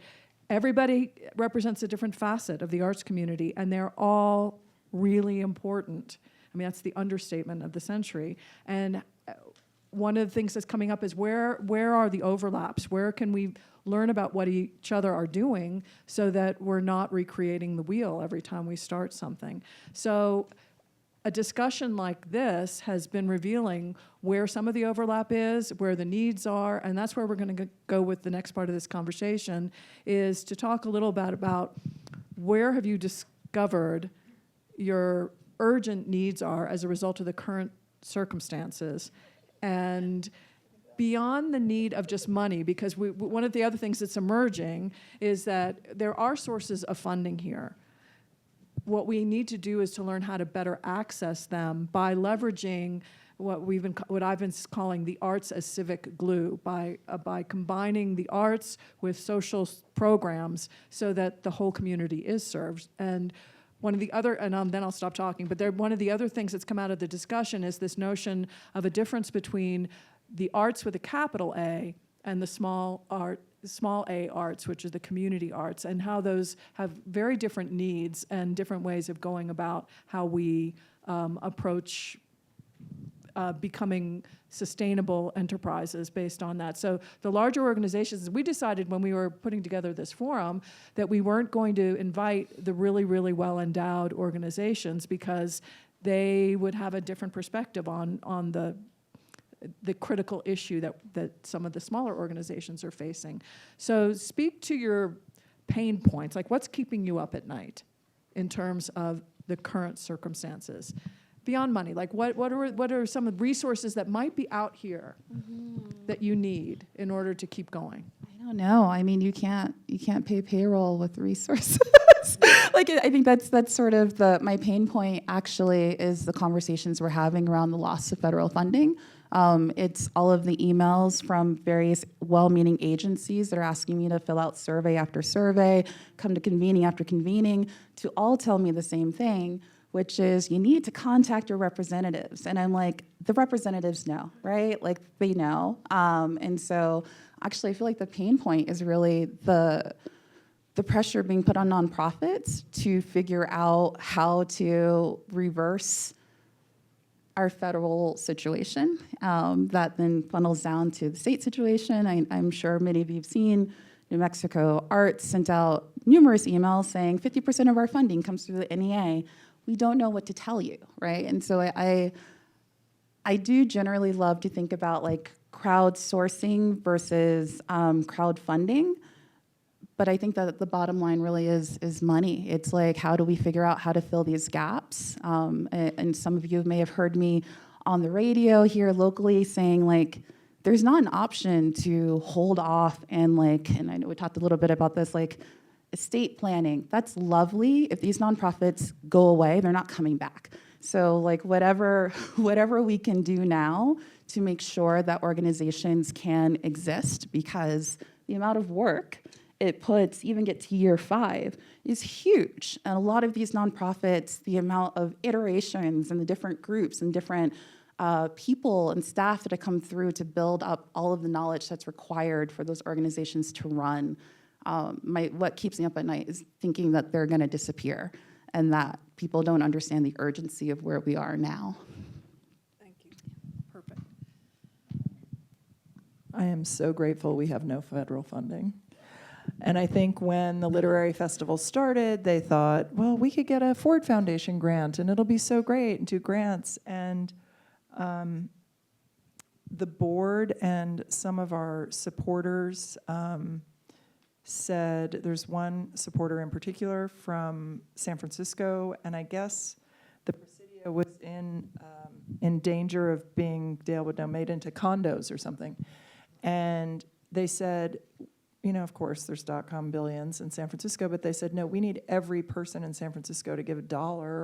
Everybody represents a different facet of the arts community, and they're all really important. I mean, that's the understatement of the century. And one of the things that's coming up is where are the overlaps? Where can we learn about what each other are doing so that we're not recreating the wheel every time we start something? So a discussion like this has been revealing where some of the overlap is, where the needs are, and that's where we're going to go with the next part of this conversation, is to talk a little bit about where have you discovered your urgent needs are as a result of the current circumstances. And beyond the need of just money, because one of the other things that's emerging is that there are sources of funding here. What we need to do is to learn how to better access them by leveraging what I've been calling the arts as civic glue, by combining the arts with social programs so that the whole community is served. And one of the other, and then I'll stop talking, but one of the other things that's come out of the discussion is this notion of a difference between the arts with a capital A and the small A arts, which are the community arts, and how those have very different needs and different ways of going about how we approach becoming sustainable enterprises based on that. So the larger organizations, we decided when we were putting together this forum that we weren't going to invite the really, really well-endowed organizations because they would have a different perspective on the critical issue that some of the smaller organizations are facing. So speak to your pain points, like what's keeping you up at night in terms of the current circumstances? Beyond money, like what are some of the resources that might be out here that you need in order to keep going? I don't know. I mean, you can't pay payroll with resources. Like, I think that's sort of my pain point. Actually, is the conversations we're having around the loss of federal funding. It's all of the emails from various well-meaning agencies that are asking me to fill out survey after survey, come to convening after convening, to all tell me the same thing, which is you need to contact your representatives. And I'm like, the representatives know, right? Like, they know. And so actually, I feel like the pain point is really the pressure being put on nonprofits to figure out how to reverse our federal situation. That then funnels down to the state situation. I'm sure many of you have seen New Mexico Arts sent out numerous emails saying 50% of our funding comes through the NEA. we don't know what to tell you, right? And so I do generally love to think about like crowdsourcing versus crowdfunding. But I think that the bottom line really is money. It's like, how do we figure out how to fill these gaps? And some of you may have heard me on the radio here locally saying like, there's not an option to hold off and like, and I know we talked a little bit about this, like estate planning. That's lovely. If these nonprofits go away, they're not coming back. So like whatever we can do now to make sure that organizations can exist, because the amount of work it puts, even get to year 5, is huge. And a lot of these nonprofits, the amount of iterations and the different groups and different people and staff that have come through to build up all of the knowledge that's required for those organizations to run, what keeps me up at night is thinking that they're gonna disappear and that people don't understand the urgency of where we are now. Thank you. Perfect. I am so grateful we have no federal funding. And I think when the literary festival started, they thought, well, we could get a Ford Foundation grant and it'll be so great, and do grants. And the board and some of our supporters said, there's one supporter in particular from San Francisco, and I guess the Presidio was in danger of being, Dale would know, made into condos or something. And they said, you know, of course, there's dot-com billions in San Francisco, but they said, no, we need every person in San Francisco to give $1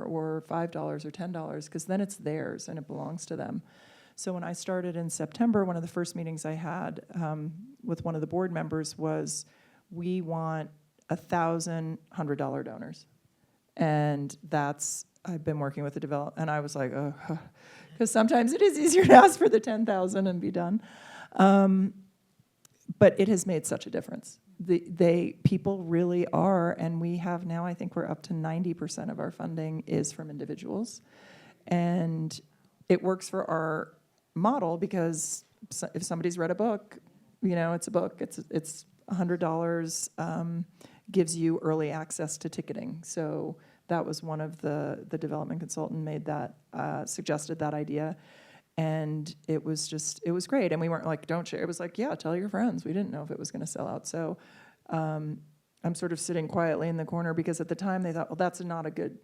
or $5 or $10, because then it's theirs and it belongs to them. So when I started in September, one of the first meetings I had with one of the board members was, we want 1,000 $100 donors. And that's, I've been working with the develop, and I was like, oh, because sometimes it is easier to ask for the 10,000 and be done. But it has made such a difference. People really are, and we have now, I think we're up to 90% of our funding is from individuals. And it works for our model because if somebody's read a book, you know, it's a book, it's $100, gives you early access to ticketing. So that was one of the development consultant made that, suggested that idea. And it was great. And we weren't like, don't share. It was like, yeah, tell your friends. We didn't know if it was going to sell out. So I'm sort of sitting quietly in the corner because at the time they thought, well, that's not a good,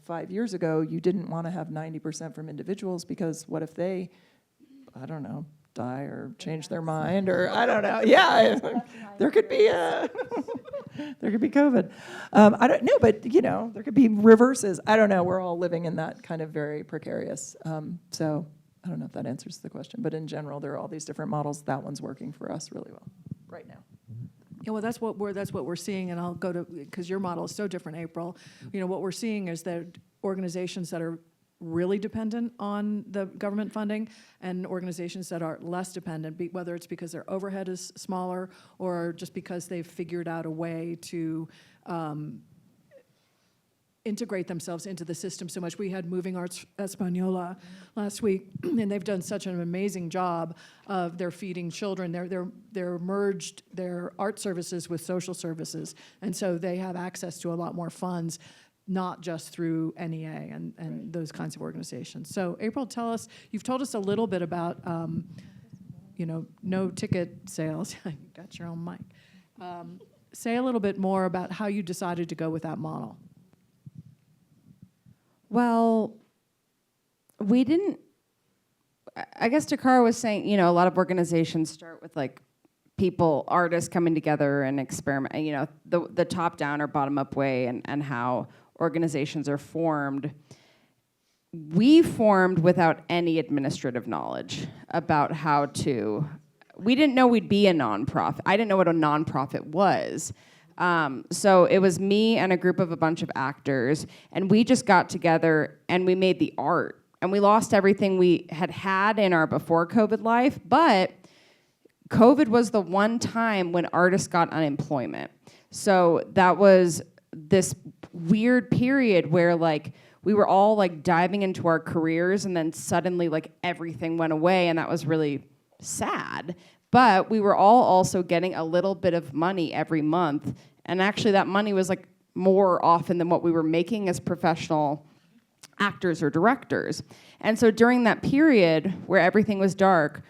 5 years ago, you didn't want to have 90% from individuals because what if they, I don't know, die or change their mind or I don't know. Yeah, there could be there could be COVID. I don't know, but there could be reverses. I don't know. We're all living in that kind of very precarious. So I don't know if that answers the question, but in general, there are all these different models. That one's working for us really well right now. Yeah, well, that's what we're seeing, and I'll go to, because your model is so different, April. What we're seeing is that organizations that are really dependent on the government funding and organizations that are less dependent, whether it's because their overhead is smaller or just because they've figured out a way to integrate themselves into the system so much. We had Moving Arts Española last week, and they've done such an amazing job of their feeding children. They're merged their art services with social services, and so they have access to a lot more funds, not just through NEA and right. Those kinds of organizations. So April, tell us, you've told us a little bit about, no ticket sales. You got your own mic. Say a little bit more about how you decided to go with that model. Well, we didn't, I guess Toccarra was saying, a lot of organizations start with like people, artists coming together and experiment, the top-down or bottom-up way and how organizations are formed. We formed without any administrative knowledge about how to, we didn't know we'd be a nonprofit. I didn't know what a nonprofit was. So it was me and a bunch of actors, and we just got together and we made the art. And we lost everything we had in our before COVID life, but COVID was the one time when artists got unemployment. So that was this weird period where like we were all like diving into our careers and then suddenly like everything went away, and that was really sad. But we were all also getting a little bit of money every month, and actually that money was like more often than what we were making as professional actors or directors. And so during that period where everything was dark,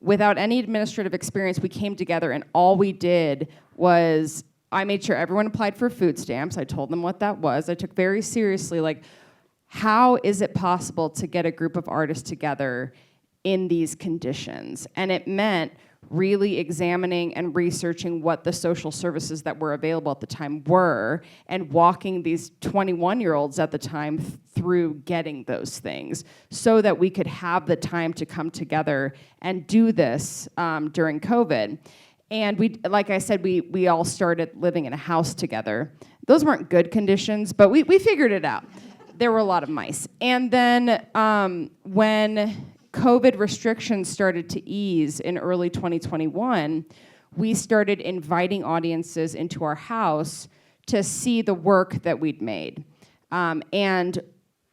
without any administrative experience, we came together and all we did was I made sure everyone applied for food stamps. I told them what that was. I took very seriously, like, how is it possible to get a group of artists together in these conditions? And it meant really examining and researching what the social services that were available at the time were and walking these 21-year-olds at the time through getting those things so that we could have the time to come together and do this during COVID. And we, like I said, we all started living in a house together. Those weren't good conditions, but we figured it out. There were a lot of mice. And then when COVID restrictions started to ease in early 2021, we started inviting audiences into our house to see the work that we'd made. And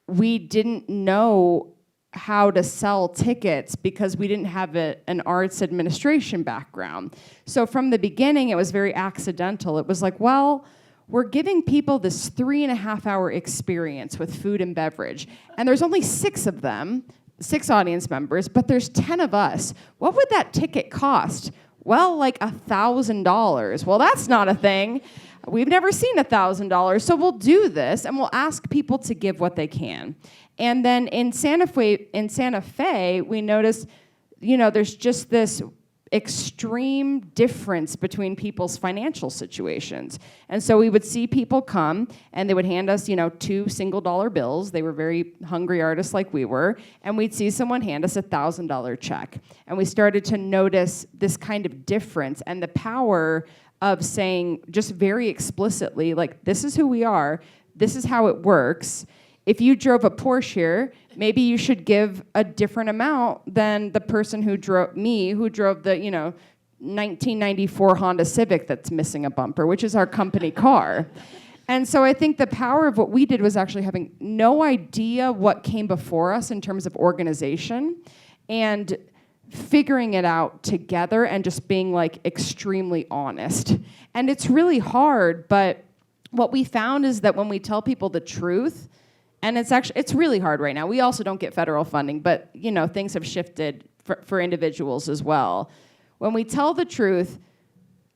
we didn't know how to sell tickets because we didn't have an arts administration background. So from the beginning, it was very accidental. It was like, well, we're giving people this 3.5-hour experience with food and beverage, and there's only 6 of them, 6 audience members, but there's 10 of us. What would that ticket cost? Well, like $1,000. Well, that's not a thing. We've never seen $1,000, so we'll do this, and we'll ask people to give what they can. And then in Santa Fe, we noticed, there's just this extreme difference between people's financial situations. And so we would see people come and they would hand us, 2 single-dollar bills. They were very hungry artists like we were. And we'd see someone hand us a $1,000 check. And we started to notice this kind of difference and the power of saying just very explicitly, like, this is who we are, this is how it works. If you drove a Porsche here, maybe you should give a different amount than the person who drove the 1994 Honda Civic that's missing a bumper, which is our company car. And so I think the power of what we did was actually having no idea what came before us in terms of organization and figuring it out together and just being like extremely honest. And it's really hard, but what we found is that when we tell people the truth, and it's really hard right now. We also don't get federal funding, but things have shifted for individuals as well. When we tell the truth,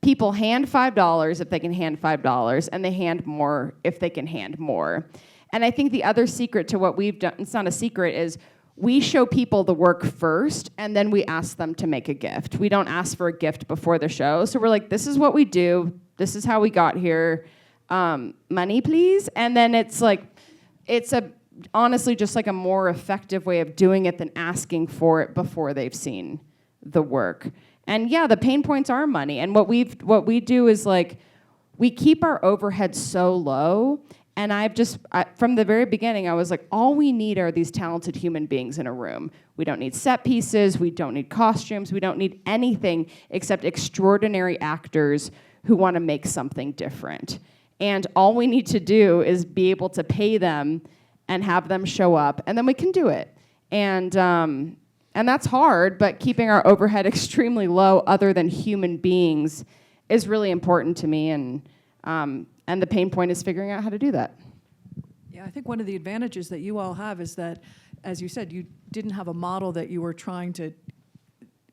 people hand $5 if they can hand $5, and they hand more if they can hand more. And I think the other secret to what we've done, it's not a secret, is we show people the work first, and then we ask them to make a gift. We don't ask for a gift before the show. So we're like, this is what we do. This is how we got here. Money, please. And then it's honestly just like a more effective way of doing it than asking for it before they've seen the work. And yeah, the pain points are money. And what we do is like, we keep our overhead so low. And from the very beginning, I was like, all we need are these talented human beings in a room. We don't need set pieces. We don't need costumes. We don't need anything except extraordinary actors who want to make something different. And all we need to do is be able to pay them and have them show up, and then we can do it. And that's hard, but keeping our overhead extremely low other than human beings is really important to me, and the pain point is figuring out how to do that. Yeah, I think one of the advantages that you all have is that, as you said, you didn't have a model that you were trying to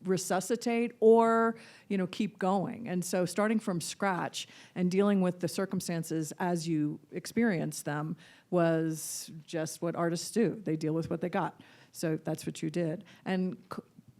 resuscitate or keep going. And so starting from scratch and dealing with the circumstances as you experience them was just what artists do. They deal with what they got. So that's what you did. And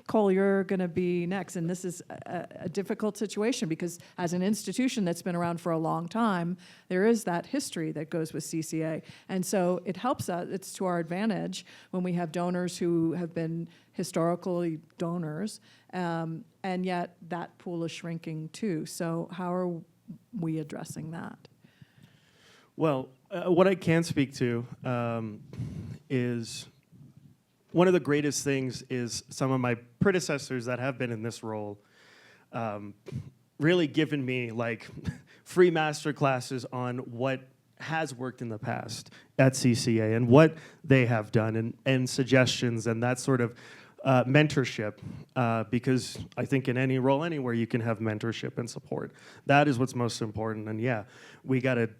Cole, you're going to be next. And this is a difficult situation because as an institution that's been around for a long time, there is that history that goes with CCA. And so it helps us, it's to our advantage when we have donors who have been historically donors, and yet that pool is shrinking too. So how are we addressing that? Well, what I can speak to is one of the greatest things is some of my predecessors that have been in this role really given me like free master classes on what has worked in the past at CCA and what they have done and suggestions and that sort of mentorship, because I think in any role anywhere you can have mentorship and support. That is what's most important. And yeah, we got to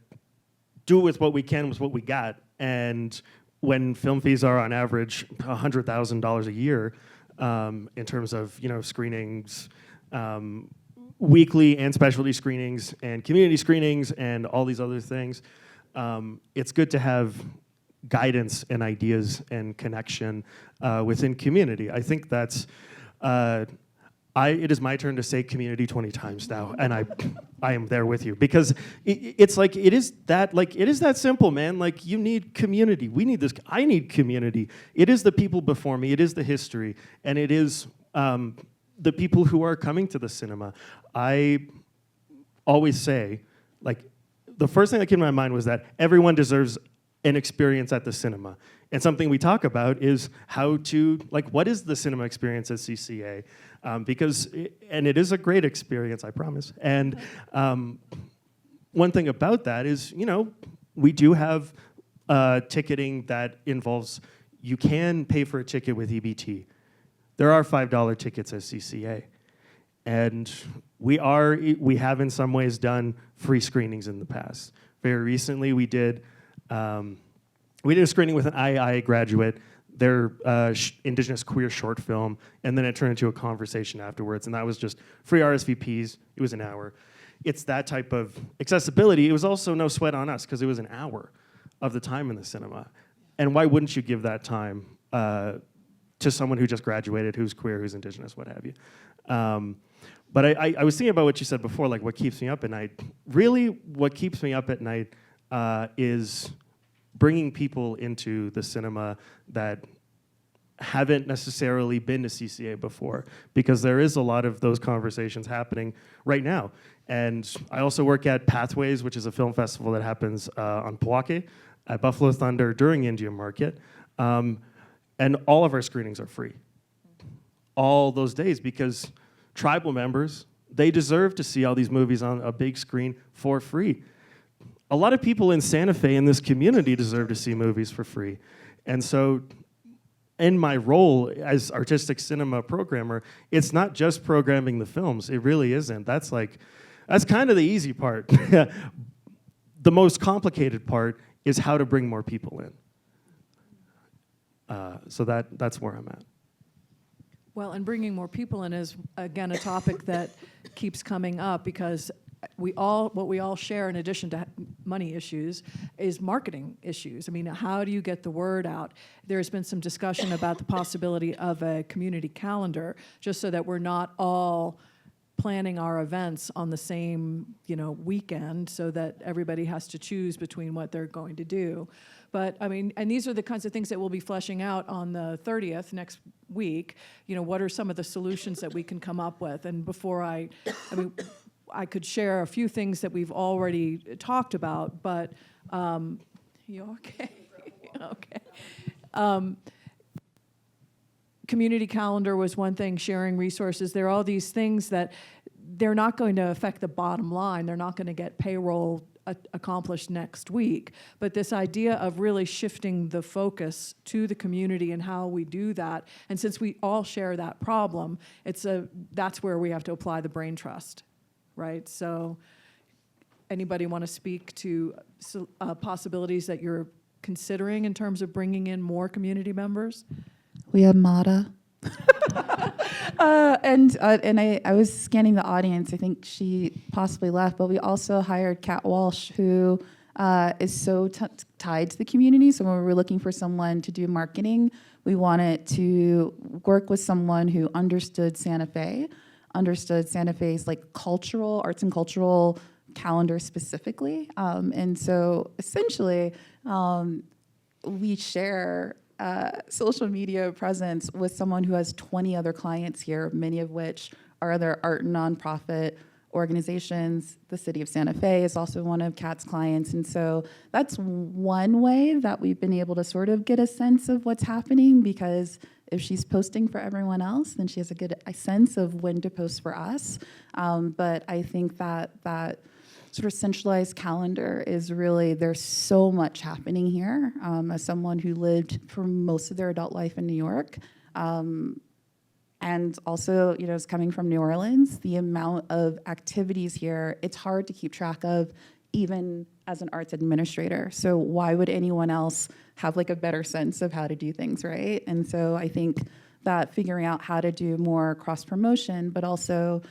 do with what we can with what we got. And when film fees are on average $100,000 a year, in terms of screenings, weekly and specialty screenings and community screenings and all these other things, it's good to have guidance and ideas and connection within community. I think that's it is my turn to say community 20 times now, and I am there with you, because it's like it is that simple, man. Like, you need community. We need this. I need community. It is the people before me. It is the history, and it is the people who are coming to the cinema. I always say, like, the first thing that came to my mind was that everyone deserves an experience at the cinema. And something we talk about is how to, like, what is the cinema experience at CCA? Because it is a great experience, I promise. And one thing about that is, we do have ticketing that involves, you can pay for a ticket with EBT. There are $5 tickets at CCA. And we have in some ways done free screenings in the past. Very recently, we did a screening with an IIA graduate, their Indigenous queer short film, and then it turned into a conversation afterwards, and that was just free RSVPs. It was an hour. It's that type of accessibility. It was also no sweat on us, because it was an hour of the time in the cinema. And why wouldn't you give that time to someone who just graduated, who's queer, who's Indigenous, what have you? But I was thinking about what you said before, like what keeps me up at night. Really, what keeps me up at night is bringing people into the cinema that haven't necessarily been to CCA before, because there is a lot of those conversations happening right now. And I also work at Pathways, which is a film festival that happens on Pawake at Buffalo Thunder during India Market. And all of our screenings are free. All those days, because tribal members, they deserve to see all these movies on a big screen for free. A lot of people in Santa Fe in this community deserve to see movies for free. And so in my role as artistic cinema programmer, it's not just programming the films. It really isn't. That's kind of the easy part. The most complicated part is how to bring more people in. So that's where I'm at. Well, and bringing more people in is, again, a topic that keeps coming up, because what we all share, in addition to money issues, is marketing issues. I mean, how do you get the word out? There's been some discussion about the possibility of a community calendar, just so that we're not all planning our events on the same, weekend, so that everybody has to choose between what they're going to do. But I mean, and these are the kinds of things that we'll be fleshing out on the 30th next week. What are some of the solutions that we can come up with? And before I could share a few things that we've already talked about, but you okay? Okay. Community calendar was one thing, sharing resources. There are all these things that they're not going to affect the bottom line. They're not going to get payroll accomplished next week. But this idea of really shifting the focus to the community and how we do that, and since we all share that problem, that's where we have to apply the brain trust, right? So anybody want to speak to possibilities that you're considering in terms of bringing in more community members? We have Mata. And I was scanning the audience. I think she possibly left, but we also hired Kat Walsh, who is so tied to the community. So when we were looking for someone to do marketing, we wanted to work with someone who understood Santa Fe's like cultural, arts and cultural calendar specifically. And so essentially, we share social media presence with someone who has 20 other clients here, many of which are other art and nonprofit organizations. The city of Santa Fe is also one of Kat's clients. And so that's one way that we've been able to sort of get a sense of what's happening, because if she's posting for everyone else, then she has a good sense of when to post for us. But I think that sort of centralized calendar is really, there's so much happening here. As someone who lived for most of their adult life in New York, and also, is coming from New Orleans, the amount of activities here, it's hard to keep track of even as an arts administrator. So why would anyone else have like a better sense of how to do things, right? And so I think that figuring out how to do more cross promotion, but also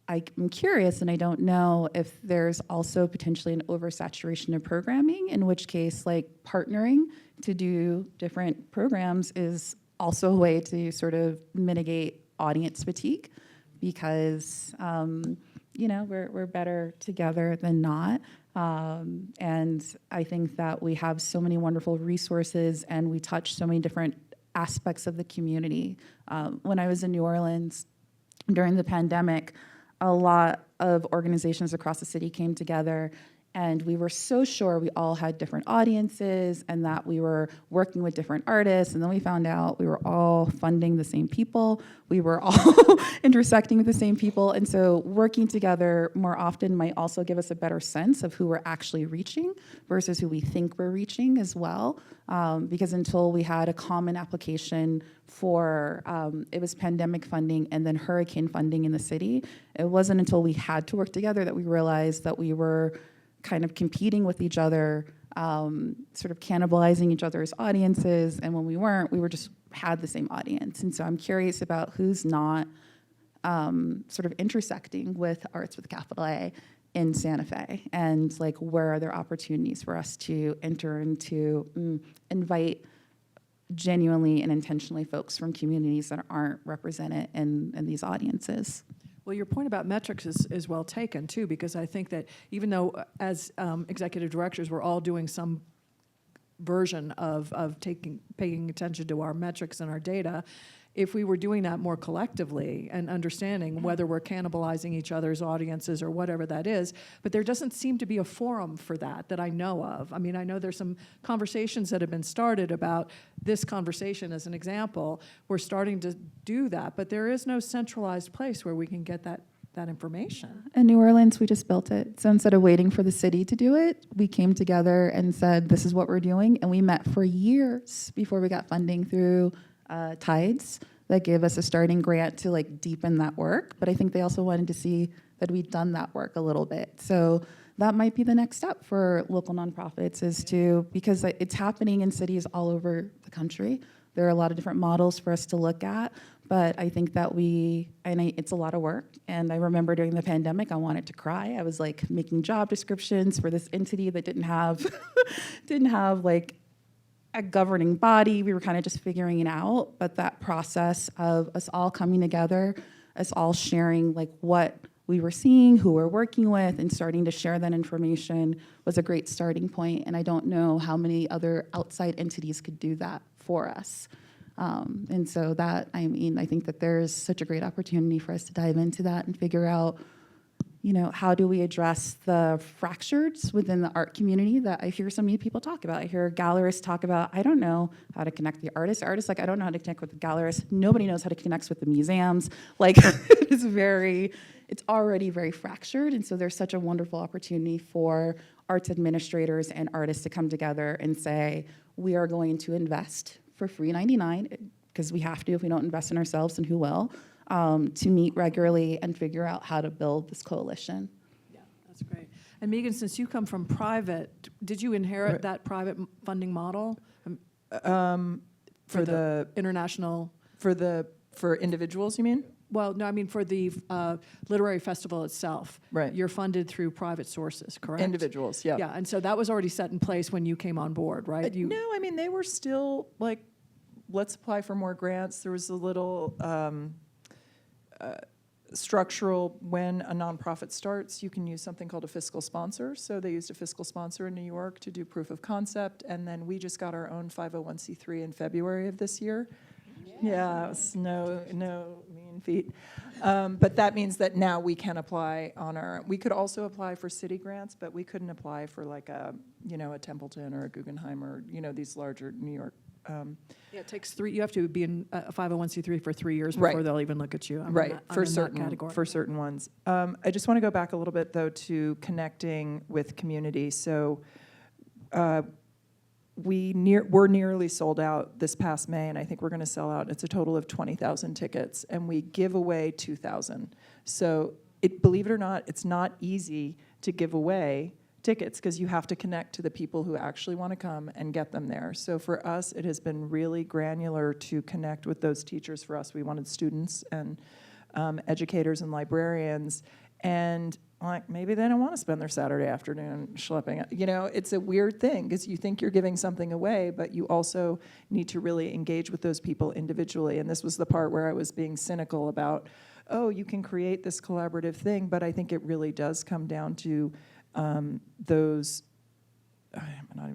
I'm curious, and I don't know if there's also potentially an oversaturation of programming, in which case like partnering to do different programs is also a way to sort of mitigate audience fatigue, because we're better together than not. And I think that we have so many wonderful resources, and we touch so many different aspects of the community. When I was in New Orleans during the pandemic, a lot of organizations across the city came together, and we were so sure we all had different audiences and that we were working with different artists, and then we found out we were all funding the same people, we were all intersecting with the same people, and so working together more often might also give us a better sense of who we're actually reaching versus who we think we're reaching as well, because until we had a common application for, it was pandemic funding and then hurricane funding in the city, it wasn't until we had to work together that we realized that we were kind of competing with each other, sort of cannibalizing each other's audiences, and when we weren't, we were just had the same audience. And so I'm curious about who's not sort of intersecting with Arts with a capital A in Santa Fe, and like where are there opportunities for us to enter into invite genuinely and intentionally folks from communities that aren't represented in these audiences. Well, your point about metrics is well taken, too, because I think that even though as executive directors we're all doing some version of paying attention to our metrics and our data, if we were doing that more collectively and understanding whether we're cannibalizing each other's audiences or whatever that is, but there doesn't seem to be a forum for that I know of. I mean, I know there's some conversations that have been started about this conversation as an example. We're starting to do that, but there is no centralized place where we can get that information. In New Orleans, we just built it. So instead of waiting for the city to do it, we came together and said, this is what we're doing, and we met for years before we got funding through Tides that gave us a starting grant to like deepen that work, but I think they also wanted to see that we'd done that work a little bit. So that might be the next step for local nonprofits, is to, because it's happening in cities all over the country. There are a lot of different models for us to look at, but I think that it's a lot of work. And I remember during the pandemic, I wanted to cry. I was like making job descriptions for this entity that didn't have like a governing body. We were kind of just figuring it out, but that process of us all coming together, us all sharing like what we were seeing, who we're working with, and starting to share that information was a great starting point. And I don't know how many other outside entities could do that for us. And so that, I think that there's such a great opportunity for us to dive into that and figure out, how do we address the fractures within the art community that I hear so many people talk about. I hear gallerists talk about, I don't know how to connect the artists. Artists like, I don't know how to connect with the gallerists. Nobody knows how to connect with the museums. Like, it's already very fractured. And so there's such a wonderful opportunity for arts administrators and artists to come together and say, we are going to invest for free $99, because we have to. If we don't invest in ourselves, then who will? To meet regularly and figure out how to build this coalition. Yeah, that's great. And Megan, since you come from private, did you inherit that private funding model for the international? For individuals, you mean? Well, no, I mean for the literary festival itself. Right. You're funded through private sources, correct? Individuals, yeah. Yeah, and so that was already set in place when you came on board, right? No, I mean, they were still like, let's apply for more grants. There was a little structural, when a nonprofit starts, you can use something called a fiscal sponsor. So they used a fiscal sponsor in New York to do proof of concept, and then we just got our own 501c3 in February of this year. Yeah, it was no mean feat. But that means that now we can apply we could also apply for city grants, but we couldn't apply for like a Templeton or a Guggenheim or, these larger New York. Yeah, it takes 3. You have to be in a 501c3 for 3 years before they'll even look at you. For certain ones. I just want to go back a little bit though to connecting with community. So we're nearly sold out this past May, and I think we're going to sell out. It's a total of 20,000 tickets, and we give away 2,000. So believe it or not, it's not easy to give away tickets because you have to connect to the people who actually want to come and get them there. So for us, it has been really granular to connect with those teachers. For us, we wanted students and educators and librarians, and like maybe they don't want to spend their Saturday afternoon schlepping. You know, it's a weird thing because you think you're giving something away, but you also need to really engage with those people individually. And this was the part where I was being cynical about, oh, you can create this collaborative thing, but I think it really does come down to those, I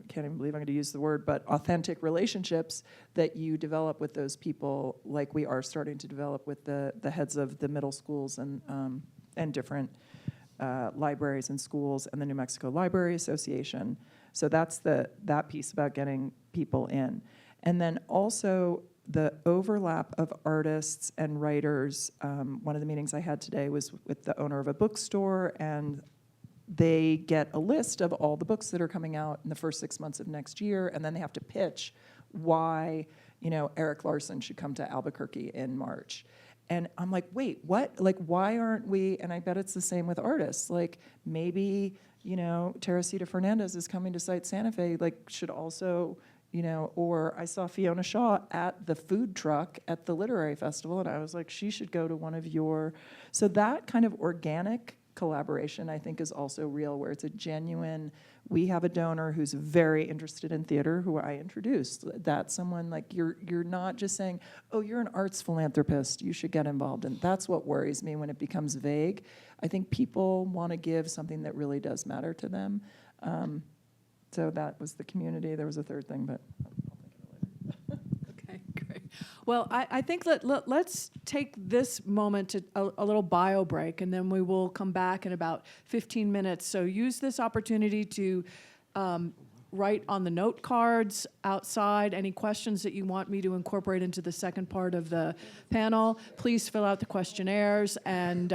can't even believe I'm going to use the word, but authentic relationships that you develop with those people, like we are starting to develop with the heads of the middle schools and different libraries and schools and the New Mexico Library Association. So that's that piece about getting people in. And then also the overlap of artists and writers. One of the meetings I had today was with the owner of a bookstore, and they get a list of all the books that are coming out in the first 6 months of next year, and then they have to pitch why, you know, Eric Larson should come to Albuquerque in March. And I'm like, wait, what? Like, why aren't we, and I bet it's the same with artists, like maybe, you know, Teresita Fernandez is coming to Cite Santa Fe, like should also, you know, or I saw Fiona Shaw at the food truck at the literary festival, and I was like, she should go to one of your, so that kind of organic collaboration I think is also real, where it's a genuine, we have a donor who's very interested in theater who I introduced. That's someone like you're not just saying, oh, you're an arts philanthropist, you should get involved. And that's what worries me when it becomes vague. I think people want to give something that really does matter to them. So that was the community. There was a third thing, but Okay, great. Well, I think let's take this moment to a little bio break, and then we will come back in about 15 minutes. So use this opportunity to write on the note cards outside any questions that you want me to incorporate into the second part of the panel. Please fill out the questionnaires and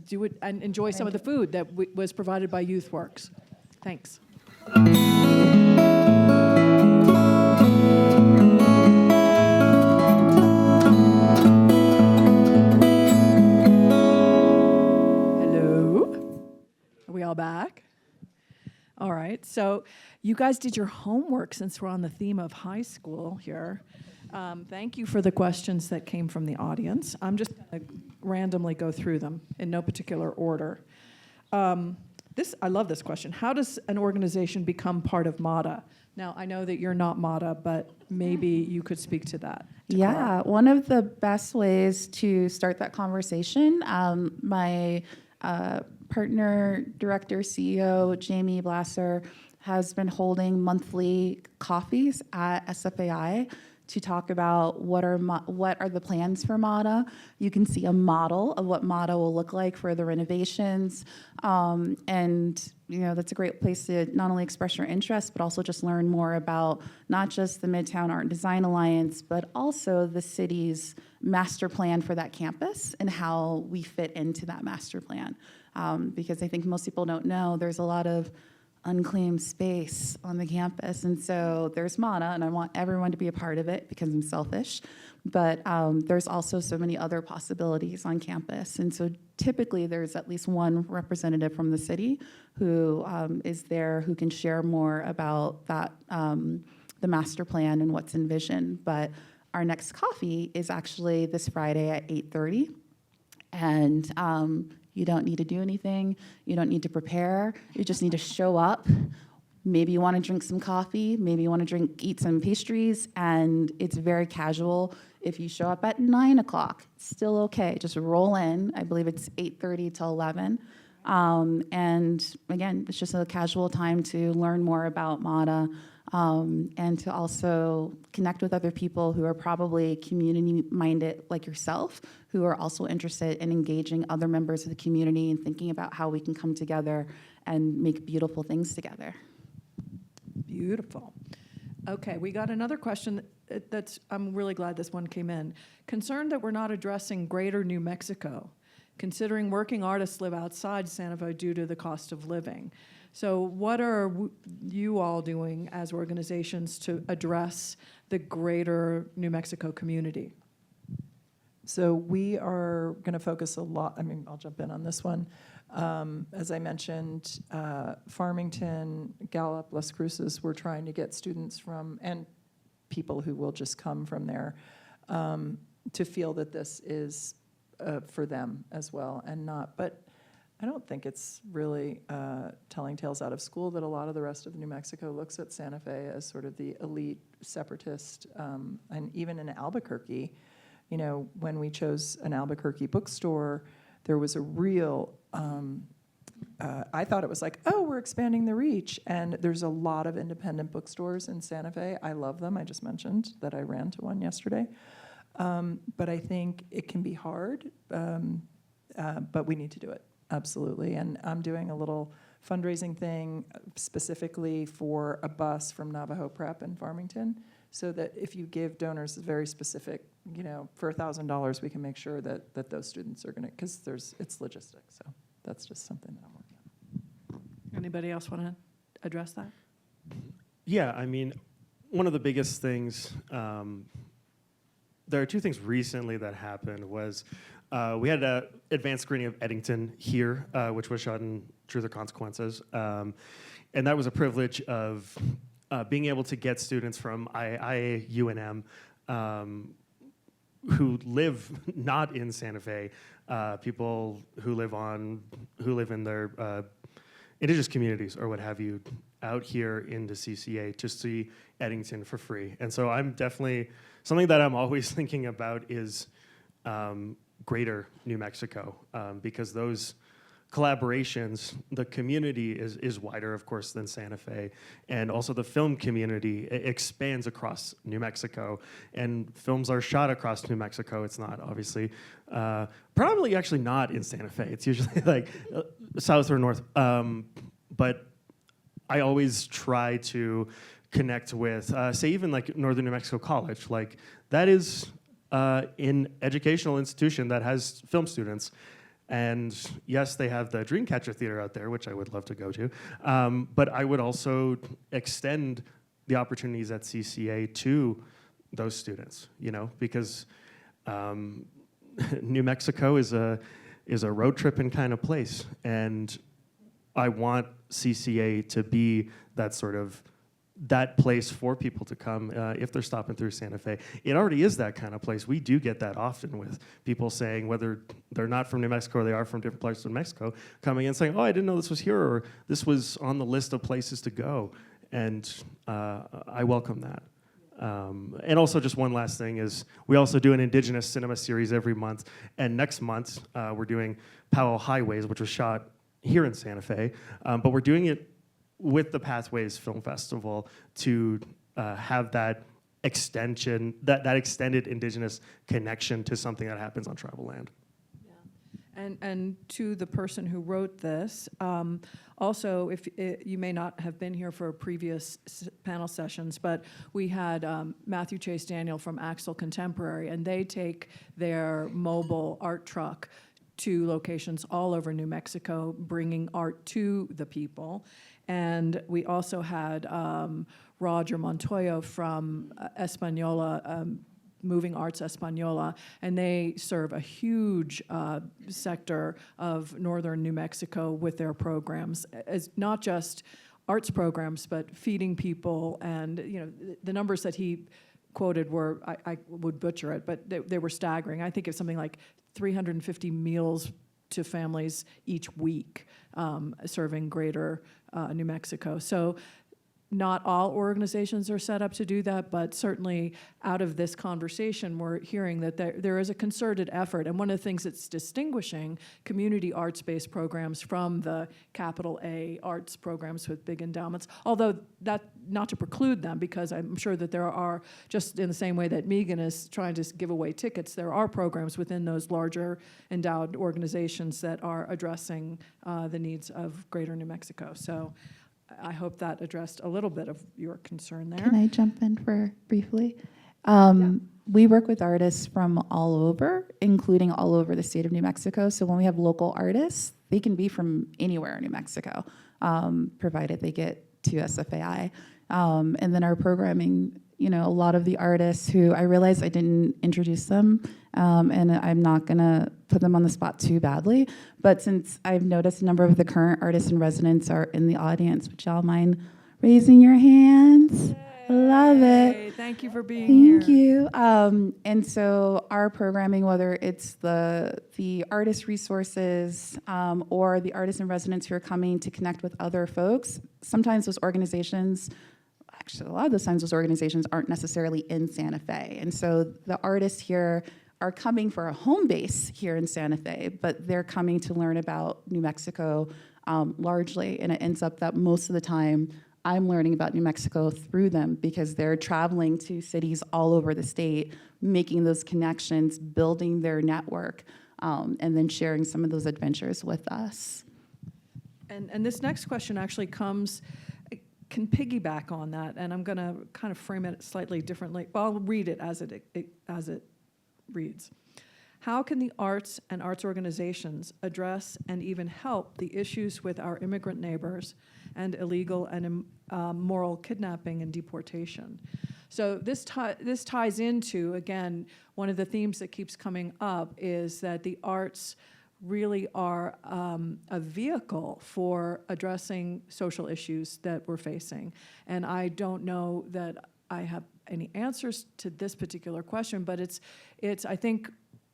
do it and enjoy some of the food that was provided by YouthWorks. Thanks. Back. All right, so you guys did your homework since we're on the theme of high school here. Thank you for the questions that came from the audience. I'm just going to randomly go through them in no particular order. I love this question. How does an organization become part of MADA? Now, I know that you're not MADA, but maybe you could speak to that. Yeah, one of the best ways to start that conversation, my partner, director, CEO, Jamie Blasser, has been holding monthly coffees at SFAI to talk about what are the plans for MADA. You can see a model of what MADA will look like for the renovations. And you know, that's a great place to not only express your interest, but also just learn more about not just the Midtown Art and Design Alliance, but also the city's master plan for that campus and how we fit into that master plan. Because I think most people don't know there's a lot of unclaimed space on the campus. And so there's MADA, and I want everyone to be a part of it because I'm selfish. But there's also so many other possibilities on campus. And so typically there's at least one representative from the city who is there who can share more about that, the master plan and what's envisioned. But our next coffee is actually this Friday at 8:30. And you don't need to do anything. You don't need to prepare. You just need to show up. Maybe you want to drink some coffee. Maybe you want to eat some pastries. And it's very casual. If you show up at 9 o'clock, it's still okay. Just roll in. I believe it's 8:30 till 11. And again, it's just a casual time to learn more about MADA and to also connect with other people who are probably community-minded like yourself, who are also interested in engaging other members of the community and thinking about how we can come together and make beautiful things together. Beautiful. Okay, we got another question that's, I'm really glad this one came in. Concerned that we're not addressing greater New Mexico, considering working artists live outside Santa Fe due to the cost of living. So what are you all doing as organizations to address the greater New Mexico community? So we are going to focus a lot, I mean, I'll jump in on this one. As I mentioned, Farmington, Gallup, Las Cruces, we're trying to get students from, and people who will just come from there, to feel that this is for them as well, and not, but I don't think it's really telling tales out of school that a lot of the rest of New Mexico looks at Santa Fe as sort of the elite separatist, and even in Albuquerque, you know, when we chose an Albuquerque bookstore, there was a real, I thought it was like, oh, we're expanding the reach, and there's a lot of independent bookstores in Santa Fe. I love them. I just mentioned that I ran to one yesterday. But I think it can be hard, but we need to do it. Absolutely, and I'm doing a little fundraising thing specifically for a bus from Navajo Prep in Farmington, so that if you give donors very specific, you know, for $1,000, we can make sure that those students are going to, because it's logistics. So that's just something that I'm working on. Anybody else want to address that? Yeah, I mean, one of the biggest things, there are two things recently that happened was we had an advanced screening of Eddington here, which was shot in Truth or Consequences. And that was a privilege of being able to get students from IA, UNM, who live not in Santa Fe, people who live in their indigenous communities or what have you, out here into CCA to see Eddington for free. And so I'm definitely, something that I'm always thinking about is greater New Mexico, because those collaborations, the community is wider, of course, than Santa Fe, and also the film community expands across New Mexico, and films are shot across New Mexico. It's not, obviously, probably actually not in Santa Fe. It's usually like south or north, but I always try to connect with, say, even like Northern New Mexico College. Like, that is an educational institution that has film students. And yes, they have the Dreamcatcher Theater out there, which I would love to go to. But I would also extend the opportunities at CCA to those students, you know, because New Mexico is a road tripping kind of place. And I want CCA to be that sort of that place for people to come if they're stopping through Santa Fe. It already is that kind of place. We do get that often with people saying, whether they're not from New Mexico or they are from different places in Mexico, coming in saying, oh, I didn't know this was here, or this was on the list of places to go. And I welcome that. And also, just one last thing is, we also do an Indigenous cinema series every month. And next month, we're doing Powell Highways, which was shot here in Santa Fe. But we're doing it with the Pathways Film Festival to have that extension, that extended Indigenous connection to something that happens on tribal land. And to the person who wrote this, also, if you may not have been here for previous panel sessions, but we had Matthew Chase Daniel from Axel Contemporary, and they take their mobile art truck to locations all over New Mexico, bringing art to the people. And we also had Roger Montoyo from Española, Moving Arts Española, and they serve a huge sector of northern New Mexico with their programs, as not just arts programs, but feeding people. And you know, the numbers that he quoted were, I would butcher it, but they were staggering. I think it's something like 350 meals to families each week, serving greater New Mexico. So not all organizations are set up to do that, but certainly out of this conversation, we're hearing that there is a concerted effort. And one of the things that's distinguishing community arts-based programs from the capital A arts programs with big endowments, although that, not to preclude them, because I'm sure that there are, just in the same way that Megan is trying to give away tickets, there are programs within those larger endowed organizations that are addressing the needs of greater New Mexico. So I hope that addressed a little bit of your concern there. Can I jump in for briefly? We work with artists from all over, including all over the state of New Mexico. So when we have local artists, they can be from anywhere in New Mexico, provided they get to SFAI. And then our programming, you know, a lot of the artists who I realized I didn't introduce them, and I'm not gonna put them on the spot too badly, but since I've noticed a number of the current artists in residence are in the audience, would y'all mind raising your hands? Love it. Hey, thank you for being here. Thank you. And so our programming, whether it's the artist resources or the artists in residence who are coming to connect with other folks, sometimes those organizations, actually a lot of those times those organizations aren't necessarily in Santa Fe. And so the artists here are coming for a home base here in Santa Fe, but they're coming to learn about New Mexico largely. And it ends up that most of the time I'm learning about New Mexico through them because they're traveling to cities all over the state, making those connections, building their network, and then sharing some of those adventures with us. And this next question actually can piggyback on that, and I'm going to kind of frame it slightly differently. Well, I'll read it as it reads. How can the arts and arts organizations address and even help the issues with our immigrant neighbors and illegal and immoral kidnapping and deportation? So this ties into, again, one of the themes that keeps coming up is that the arts really are a vehicle for addressing social issues that we're facing. And I don't know that I have any answers to this particular question, but it's I think,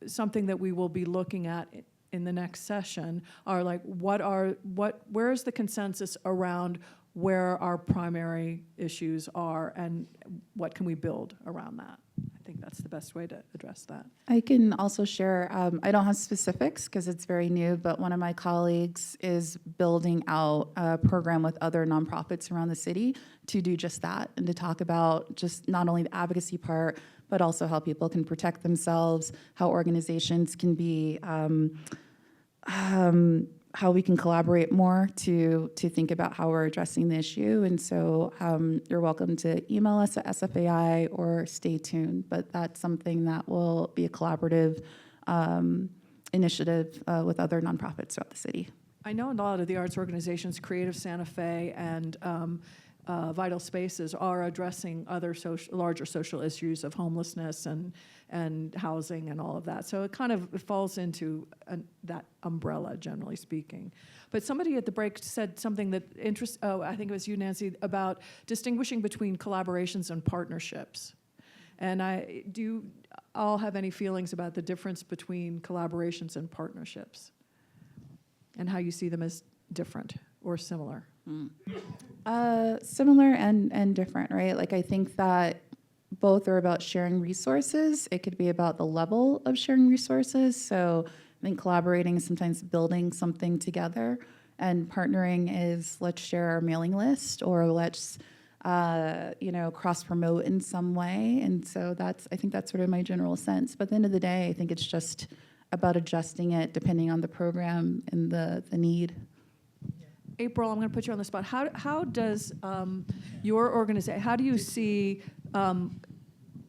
something that we will be looking at in the next session are like, where is the consensus around where our primary issues are and what can we build around that? I think that's the best way to address that. I can also share, I don't have specifics because it's very new, but one of my colleagues is building out a program with other nonprofits around the city to do just that and to talk about just not only the advocacy part, but also how people can protect themselves, how organizations can be, how we can collaborate more to think about how we're addressing the issue. And so you're welcome to email us at SFAI or stay tuned, but that's something that will be a collaborative initiative with other nonprofits throughout the city. I know a lot of the arts organizations, Creative Santa Fe and Vital Spaces, are addressing other larger social issues of homelessness and housing and all of that. So it kind of falls into that umbrella, generally speaking. But somebody at the break said something that I think it was you, Nancy, about distinguishing between collaborations and partnerships. And do you all have any feelings about the difference between collaborations and partnerships and how you see them as different or similar? Similar and different, right? Like I think that both are about sharing resources. It could be about the level of sharing resources. So I think collaborating is sometimes building something together, and partnering is let's share our mailing list or let's cross promote in some way. And so I think that's sort of my general sense. But at the end of the day, I think it's just about adjusting it depending on the program and the need. April, I'm going to put you on the spot. How does your organization, how do you see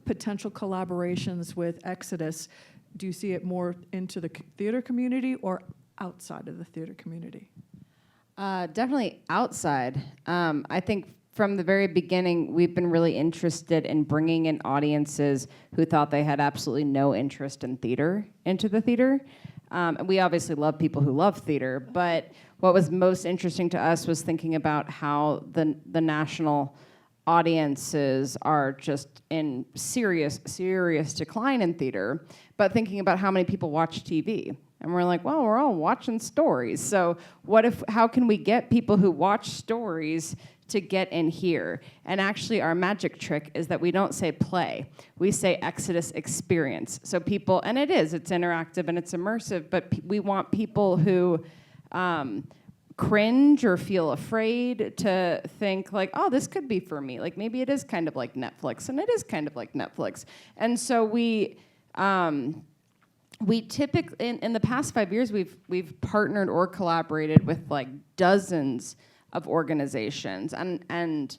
potential collaborations with Exodus? Do you see it more into the theater community or outside of the theater community? Definitely outside. I think from the very beginning, we've been really interested in bringing in audiences who thought they had absolutely no interest in theater into the theater. And we obviously love people who love theater, but what was most interesting to us was thinking about how the national audiences are just in serious decline in theater, but thinking about how many people watch TV. And we're like, well, we're all watching stories. So how can we get people who watch stories to get in here? And actually our magic trick is that we don't say play, we say Exodus experience. So people, and it's interactive and it's immersive, but we want people who cringe or feel afraid to think like, oh, this could be for me. Like maybe it is kind of like Netflix, and it is kind of like Netflix. And so we typically, in the past 5 years, we've partnered or collaborated with like dozens of organizations, and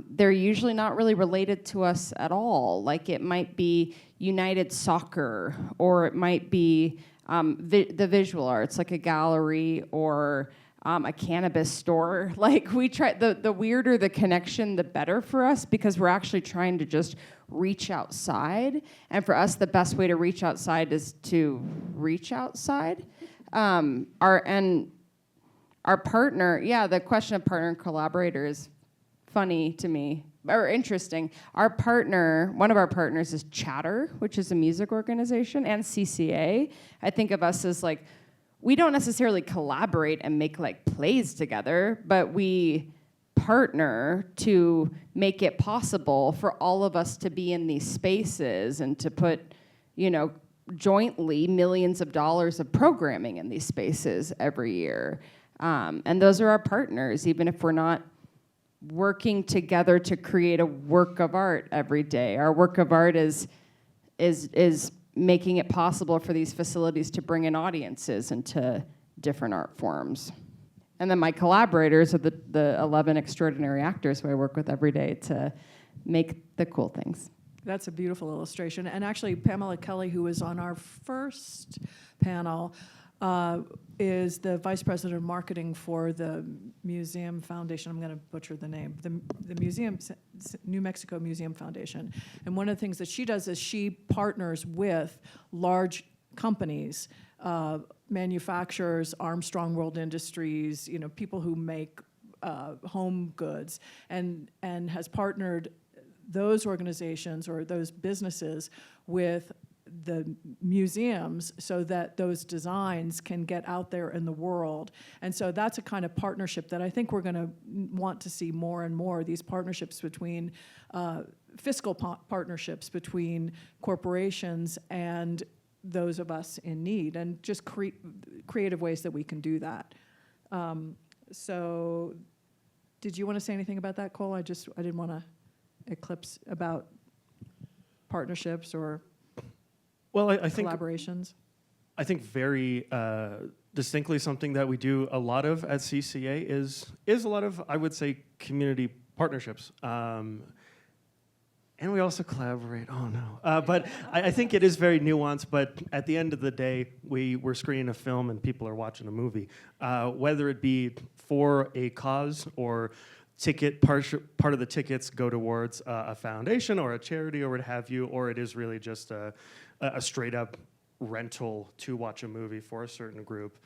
they're usually not really related to us at all. Like it might be United Soccer, or it might be the visual arts, like a gallery, or a cannabis store. Like we try, the weirder the connection, the better for us, because we're actually trying to just reach outside. And for us, the best way to reach outside is to reach outside. Our partner, the question of partner and collaborator is funny to me, or interesting. One of our partners is Chatter, which is a music organization, and CCA. I think of us as like, we don't necessarily collaborate and make like plays together, but we partner to make it possible for all of us to be in these spaces and to put, jointly millions of dollars of programming in these spaces every year. And those are our partners, even if we're not working together to create a work of art every day. Our work of art is making it possible for these facilities to bring in audiences into different art forms. And then my collaborators are the 11 extraordinary actors who I work with every day to make the cool things. That's a beautiful illustration. And actually, Pamela Kelly, who was on our first panel, is the vice president of marketing for the Museum Foundation. I'm going to butcher the name. The Museum, New Mexico Museum Foundation. And one of the things that she does is she partners with large companies, manufacturers, Armstrong World Industries, people who make home goods, and has partnered those organizations or those businesses with the museums so that those designs can get out there in the world. And so that's a kind of partnership that I think we're going to want to see more and more, these partnerships between fiscal partnerships between corporations and those of us in need, and just creative ways that we can do that. So did you want to say anything about that, Cole? I didn't want to eclipse about partnerships or I think collaborations. I think very distinctly something that we do a lot of at CCA is a lot of, I would say, community partnerships. And we also collaborate. Oh no! But I think it is very nuanced. But at the end of the day, we're screening a film and people are watching a movie, whether it be for a cause or part of the tickets go towards a foundation or a charity or what have you, or it is really just a straight up rental to watch a movie for a certain group.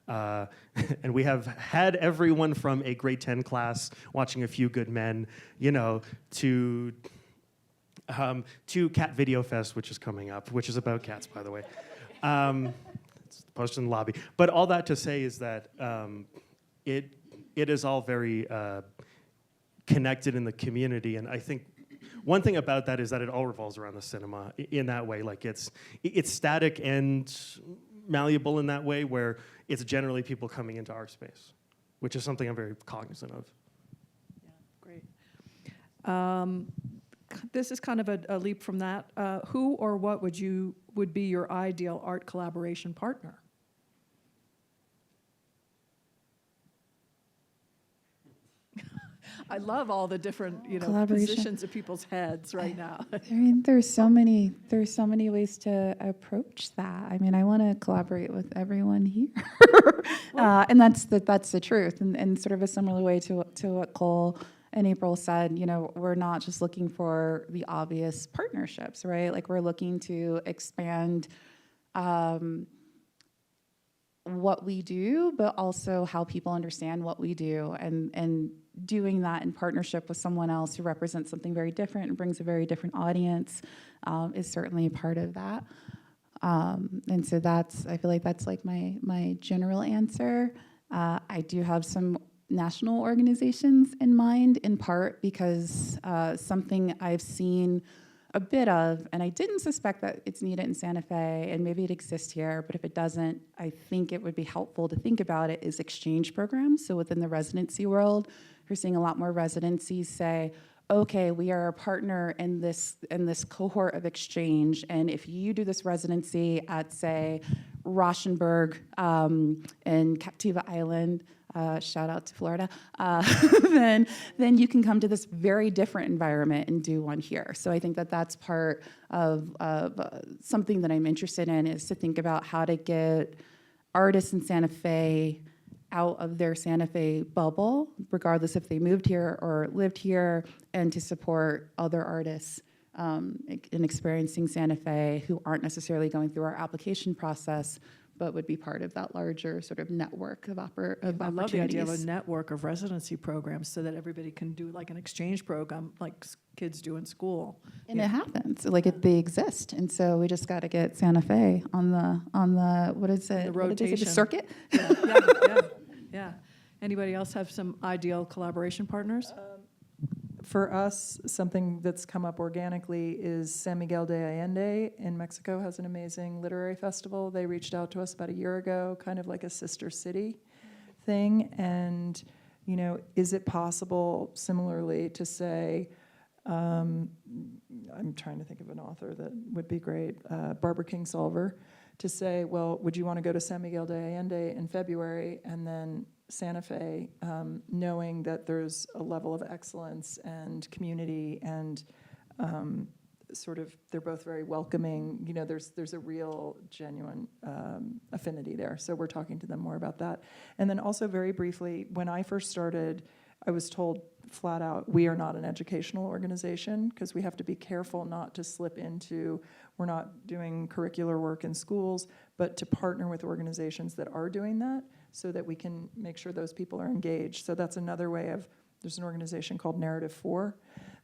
And we have had everyone from a grade 10 class watching A Few Good Men, to Cat Video Fest, which is coming up, which is about cats, by the way. It's posted in the lobby. But all that to say is that it is all very connected in the community, and I think one thing about that is that it all revolves around the cinema in that way. Like it's static and malleable in that way, where it's generally people coming into our space, which is something I'm very cognizant of. Yeah, great. This is kind of a leap from that. Who or what would be your ideal art collaboration partner? I love all the different, positions of people's heads right now. I mean, there's so many ways to approach that. I mean, I want to collaborate with everyone here, and that's the truth. And sort of a similar way to what Cole and April said, we're not just looking for the obvious partnerships, right? Like we're looking to expand what we do, but also how people understand what we do, and doing that in partnership with someone else who represents something very different and brings a very different audience is certainly a part of that. And so I feel like that's like my general answer. I do have some national organizations in mind, in part because something I've seen a bit of, and I didn't suspect that it's needed in Santa Fe, and maybe it exists here, but if it doesn't, I think it would be helpful to think about it, is exchange programs. So within the residency world, you're seeing a lot more residencies say, okay, we are a partner in this cohort of exchange, and if you do this residency at, say, Rauschenberg in Captiva Island, shout out to Florida, then you can come to this very different environment and do one here. So I think that's part of something that I'm interested in, is to think about how to get artists in Santa Fe out of their Santa Fe bubble, regardless if they moved here or lived here, and to support other artists in experiencing Santa Fe who aren't necessarily going through our application process, but would be part of that larger sort of network of opportunities. I love the idea of a network of residency programs so that everybody can do like an exchange program like kids do in school. And it happens, like they exist, and so we just got to get Santa Fe on the what is it? The What is it, rotation. the circuit. Yeah. Anybody else have some ideal collaboration partners? For us, something that's come up organically is San Miguel de Allende in Mexico has an amazing literary festival. They reached out to us about a year ago, kind of like a sister city thing. And, you know, is it possible similarly to say, I'm trying to think of an author that would be great, Barbara Kingsolver, to say, well, would you want to go to San Miguel de Allende in February and then Santa Fe, knowing that there's a level of excellence and community and sort of they're both very welcoming. You know, there's a real genuine affinity there. So we're talking to them more about that. And then also very briefly, when I first started, I was told flat out, we are not an educational organization because we have to be careful not to slip into, we're not doing curricular work in schools, but to partner with organizations that are doing that so that we can make sure those people are engaged. So that's another way of, there's an organization called Narrative 4.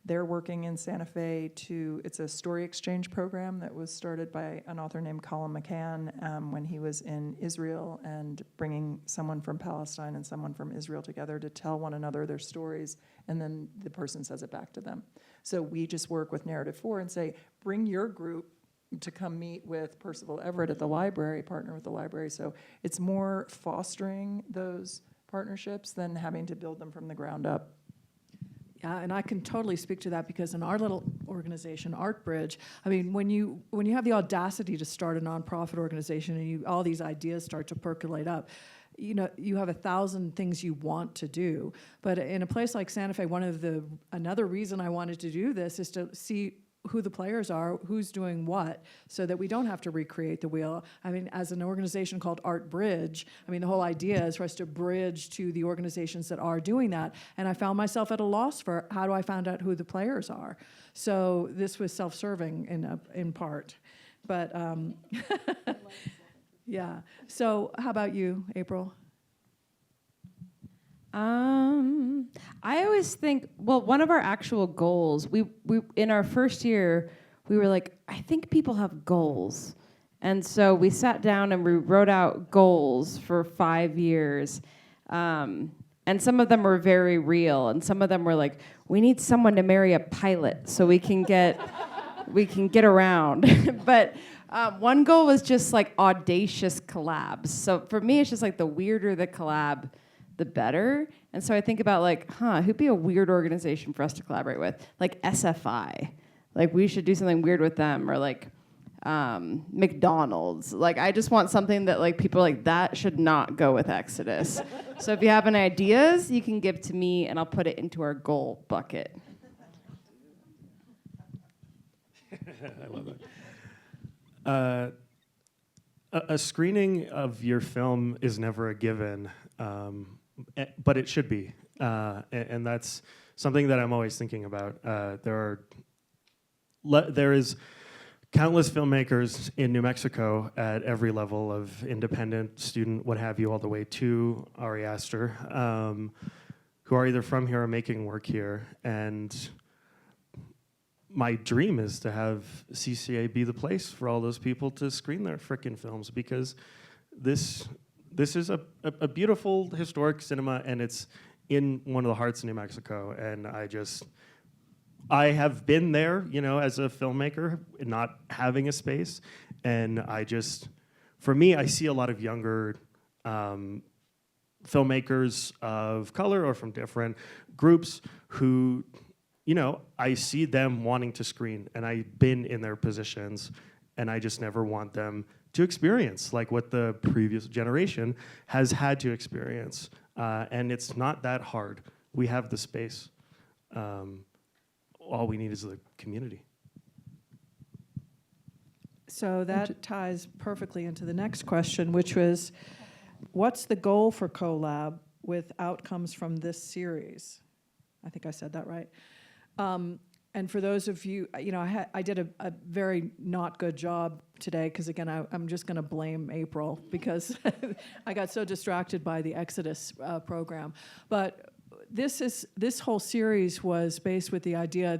They're working in Santa Fe it's a story exchange program that was started by an author named Colin McCann when he was in Israel, and bringing someone from Palestine and someone from Israel together to tell one another their stories, and then the person says it back to them. So we just work with Narrative 4 and say, bring your group to come meet with Percival Everett at the library, partner with the library. So it's more fostering those partnerships than having to build them from the ground up. Yeah, and I can totally speak to that because in our little organization, ArtBridge, I mean, when you have the audacity to start a nonprofit organization and all these ideas start to percolate up, you know, you have 1,000 things you want to do. But in a place like Santa Fe, another reason I wanted to do this is to see who the players are, who's doing what, so that we don't have to recreate the wheel. I mean, as an organization called ArtBridge, I mean, the whole idea is for us to bridge to the organizations that are doing that. And I found myself at a loss for how do I find out who the players are. So this was self-serving in part. But yeah. So how about you, April? I always think, well, one of our actual goals, we in our first year, we were like, I think people have goals. And so we sat down and we wrote out goals for 5 years. And some of them were very real. And some of them were like, we need someone to marry a pilot so we can get around. But one goal was just like audacious collabs. So for me, it's just like the weirder the collab, the better. And so I think about like, who'd be a weird organization for us to collaborate with? Like SFI. Like we should do something weird with them, or like McDonald's. Like I just want something that like people are like, that should not go with Exodus. So if you have any ideas, you can give to me and I'll put it into our goal bucket. I love that. A screening of your film is never a given. But it should be, and that's something that I'm always thinking about. There is countless filmmakers in New Mexico at every level of independent, student, what have you, all the way to Ari Aster, who are either from here or making work here. And my dream is to have CCA be the place for all those people to screen their frickin' films, because this is a beautiful historic cinema, and it's in one of the hearts of New Mexico. And I have been there, you know, as a filmmaker, not having a space. And for me, I see a lot of younger filmmakers of color or from different groups who, you know, I see them wanting to screen, and I've been in their positions, and I just never want them to experience like what the previous generation has had to experience. And it's not that hard. We have the space. All we need is the community. So that ties perfectly into the next question, which was, What's the goal for CoLab with outcomes from this series? I think I said that right. And for those of you, I did a very not good job today because, again, I'm just going to blame April because I got so distracted by the Exodus program. But this whole series was based with the idea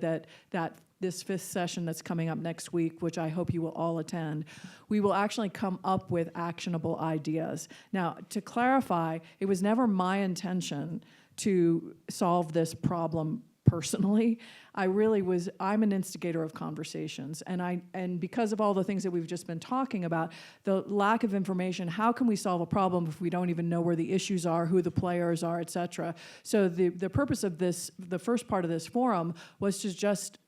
that this 5th session that's coming up next week, which I hope you will all attend, we will actually come up with actionable ideas. Now, to clarify, it was never my intention to solve this problem personally. I'm an instigator of conversations, and because of all the things that we've just been talking about, the lack of information, how can we solve a problem if we don't even know where the issues are, who the players are, et cetera? So the purpose of this, the first part of this forum, was to just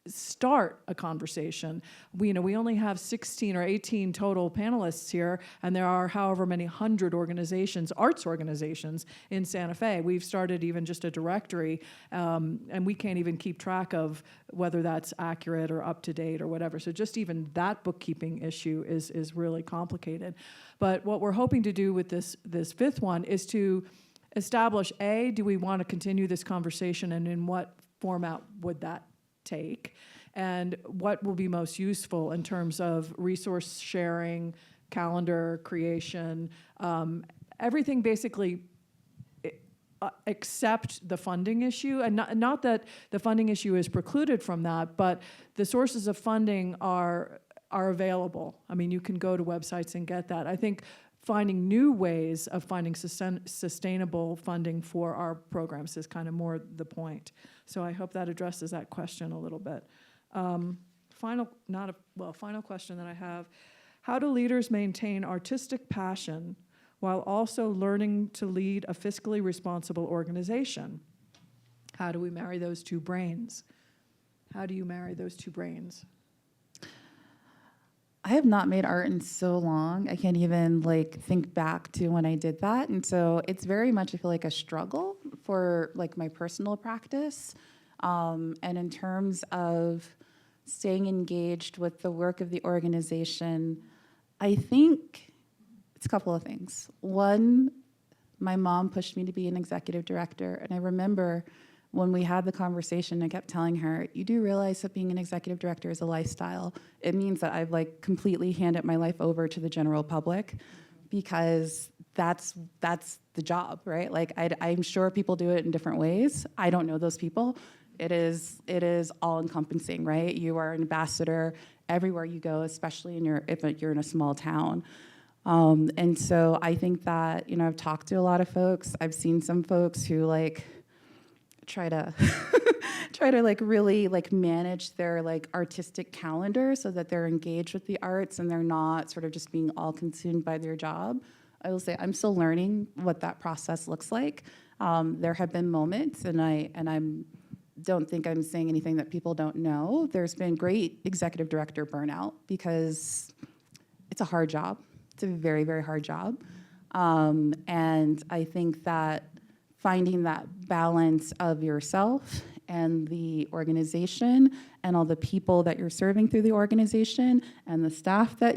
start a conversation. We only have 16 or 18 total panelists here, and there are however many hundred organizations, arts organizations in Santa Fe. We've started even just a directory, and we can't even keep track of whether that's accurate or up to date or whatever. So just even that bookkeeping issue is really complicated. But what we're hoping to do with this 5th one is to establish, A, do we want to continue this conversation, and in what format would that take, and what will be most useful in terms of resource sharing, calendar creation, everything basically except the funding issue. And not that the funding issue is precluded from that, but the sources of funding are available. I mean, you can go to websites and get that. I think finding new ways of finding sustainable funding for our programs is kind of more the point. So I hope that addresses that question a little bit. Final question that I have: how do leaders maintain artistic passion while also learning to lead a fiscally responsible organization? How do we marry those two brains? How do you marry those two brains? I have not made art in so long. I can't even think back to when I did that. And so it's very much, I feel like, a struggle for my personal practice. And in terms of staying engaged with the work of the organization, I think it's a couple of things. One, my mom pushed me to be an executive director. And I remember when we had the conversation, I kept telling her, you do realize that being an executive director is a lifestyle. It means that I've completely handed my life over to the general public, because that's the job, right? I'm sure people do it in different ways. I don't know those people. It is all encompassing, right? You are an ambassador everywhere you go, especially if you're in a small town. And so I think that, I've talked to a lot of folks. I've seen some folks who try to really manage their artistic calendar so that they're engaged with the arts and they're not sort of just being all consumed by their job. I will say I'm still learning what that process looks like. There have been moments, and I don't think I'm saying anything that people don't know. There's been great executive director burnout because it's a hard job. It's a very, very hard job. And I think that finding that balance of yourself and the organization and all the people that you're serving through the organization and the staff that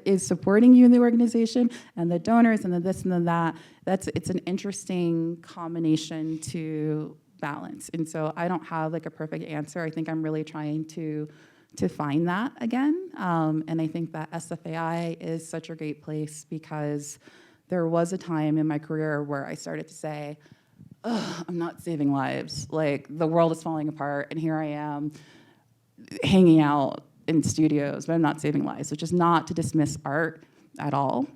is supporting you in the organization and the donors and the this and the that, it's an interesting combination to balance. And so I don't have a perfect answer. I think I'm really trying to find that again. And I think that SFAI is such a great place because there was a time in my career where I started to say, I'm not saving lives. The world is falling apart, and here I am hanging out in studios, but I'm not saving lives, which is not to dismiss art at all.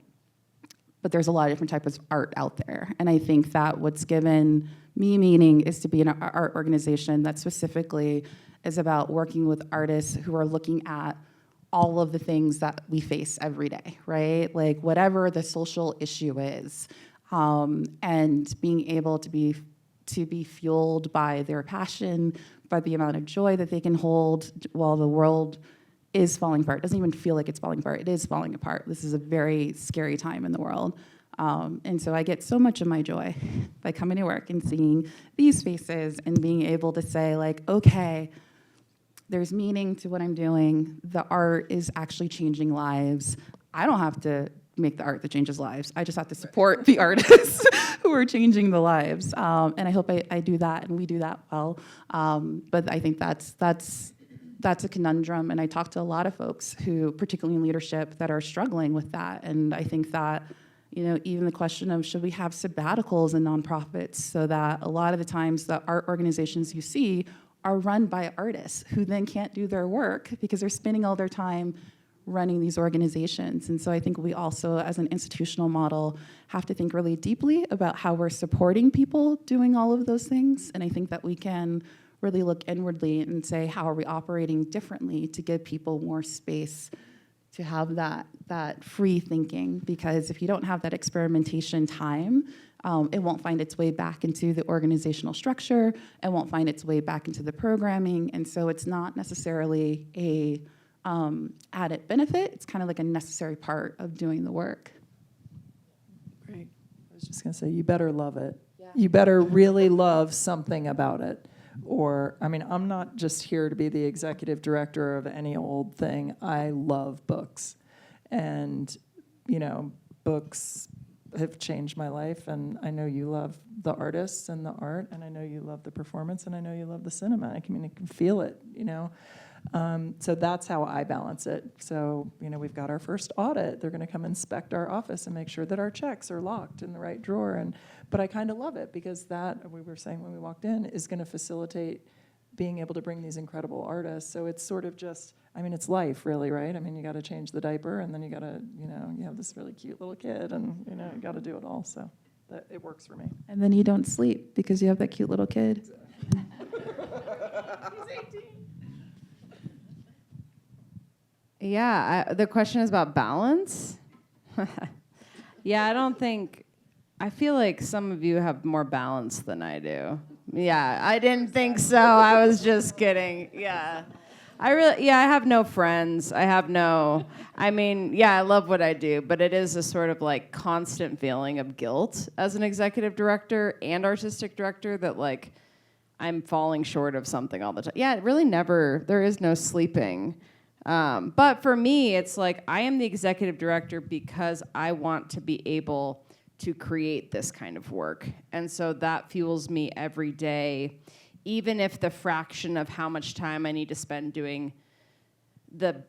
But there's a lot of different types of art out there. And I think that what's given me meaning is to be an art organization that specifically is about working with artists who are looking at all of the things that we face every day, right? Whatever the social issue is, and being able to be fueled by their passion, by the amount of joy that they can hold while the world is falling apart. It doesn't even feel like it's falling apart. It is falling apart. This is a very scary time in the world. And so I get so much of my joy by coming to work and seeing these faces and being able to say, okay, there's meaning to what I'm doing. The art is actually changing lives. I don't have to make the art that changes lives. I just have to support the artists who are changing the lives. And I hope I do that, and we do that well. But I think that's a conundrum, and I talk to a lot of folks who, particularly in leadership, that are struggling with that. And I think that, even the question of should we have sabbaticals in nonprofits, so that a lot of the times the art organizations you see are run by artists who then can't do their work because they're spending all their time running these organizations. And so I think we also, as an institutional model, have to think really deeply about how we're supporting people doing all of those things. And I think that we can really look inwardly and say, how are we operating differently to give people more space to have that free thinking? Because if you don't have that experimentation time, it won't find its way back into the organizational structure, it won't find its way back into the programming, and so it's not necessarily a added benefit. It's kind of like a necessary part of doing the work. Great. I was just going to say, you better love it. Yeah. You better really love something about it. Or, I'm not just here to be the executive director of any old thing. I love books. And, books have changed my life. And I know you love the artists and the art. And I know you love the performance. And I know you love the cinema. I can feel it, So that's how I balance it. So, we've got our first audit. They're going to come inspect our office and make sure that our checks are locked in the right drawer. But I kind of love it because that, we were saying when we walked in, is going to facilitate being able to bring these incredible artists. So it's sort of just, it's life really, right? You got to change the diaper, and then you got to, you have this really cute little kid, and, you got to do it all. So it works for me. And then you don't sleep because you have that cute little kid. Exactly. He's 18. Yeah, the question is about balance. Yeah, I feel like some of you have more balance than I do. Yeah, I didn't think so. I was just kidding. Yeah. I have no friends. I love what I do, but it is a sort of like constant feeling of guilt as an executive director and artistic director that I'm falling short of something all the time. Yeah, it really there is no sleeping. But for me, it's like I am the executive director because I want to be able to create this kind of work. And so that fuels me every day, even if the fraction of how much time I need to spend doing that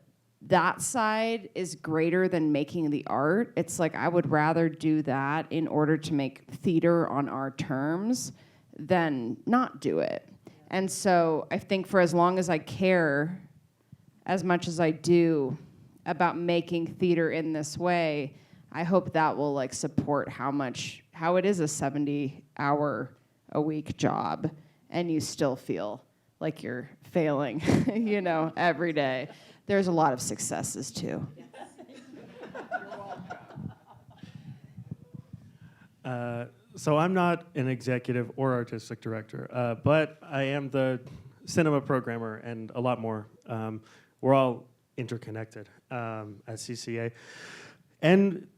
side is greater than making the art. It's like I would rather do that in order to make theater on our terms than not do it. And so I think for as long as I care as much as I do about making theater in this way, I hope that will support how it is a 70-hour-a-week job, and you still feel like you're failing, every day. There's a lot of successes too. So I'm not an executive or artistic director, but I am the cinema programmer and a lot more. We're all interconnected at CCA. And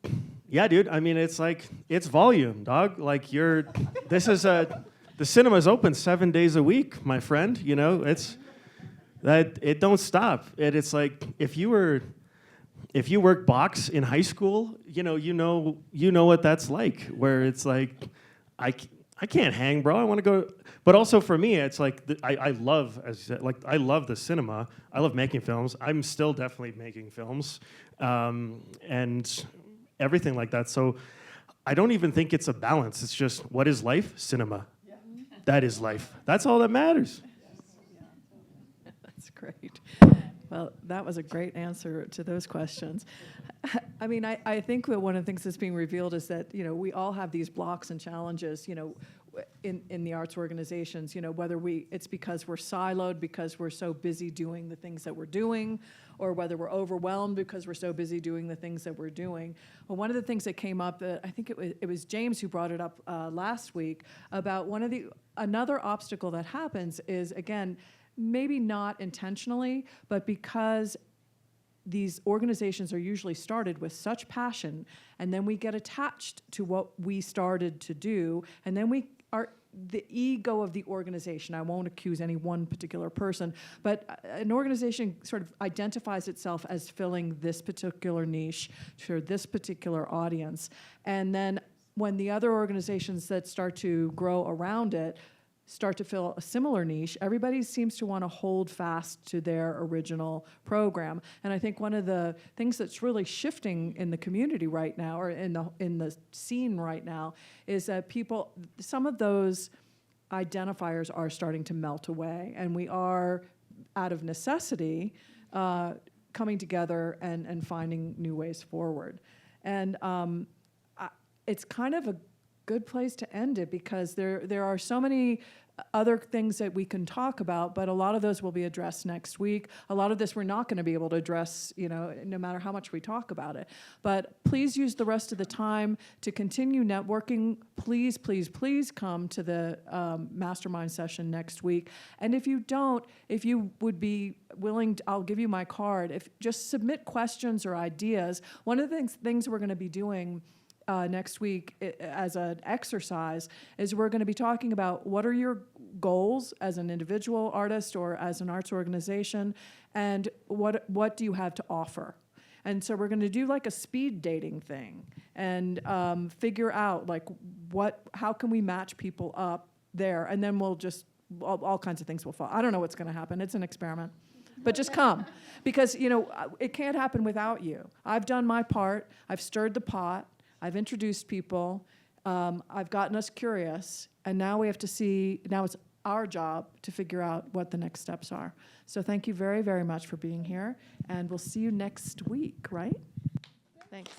yeah, dude, it's volume, dog. The cinema's open 7 days a week, my friend. It don't stop. It's like if you work box in high school, you know what that's like, where it's like, I can't hang, bro. I want to go. But also for me, it's like I love, as you said, I love the cinema. I love making films. I'm still definitely making films, and everything like that. So I don't even think it's a balance. It's just, what is life? Cinema. Yeah. That is life. That's all that matters. That's great. Well, that was a great answer to those questions. I think that one of the things that's being revealed is that, we all have these blocks and challenges, in the arts organizations, whether it's because we're siloed because we're so busy doing the things that we're doing, or whether we're overwhelmed because we're so busy doing the things that we're doing. Well, one of the things that came up, I think it was James who brought it up last week, about another obstacle that happens is, again, maybe not intentionally, but because these organizations are usually started with such passion, and then we get attached to what we started to do, and then we the ego of the organization. I won't accuse any one particular person, but an organization sort of identifies itself as filling this particular niche for this particular audience. And then when the other organizations that start to grow around it start to fill a similar niche, everybody seems to want to hold fast to their original program. And I think one of the things that's really shifting in the community right now, or in the scene right now, is that some of those identifiers are starting to melt away, and we are, out of necessity, coming together and finding new ways forward. And it's kind of a good place to end it, because there are so many other things that we can talk about, but a lot of those will be addressed next week. A lot of this we're not going to be able to address, no matter how much we talk about it. But please use the rest of the time to continue networking. Please, please, please come to the mastermind session next week. And if you would be willing, I'll give you my card. Just submit questions or ideas. One of the things we're going to be doing next week as an exercise is we're going to be talking about what are your goals as an individual artist or as an arts organization, and what do you have to offer. And so we're going to do like a speed dating thing and figure out like how can we match people up there, and then we'll just all kinds of things will fall. I don't know what's going to happen. It's an experiment. But just come, because it can't happen without you. I've done my part. I've stirred the pot. I've introduced people, I've gotten us curious, and now we have to see, now it's our job to figure out what the next steps are. So thank you very, very much for being here, and we'll see you next week, right? Thanks.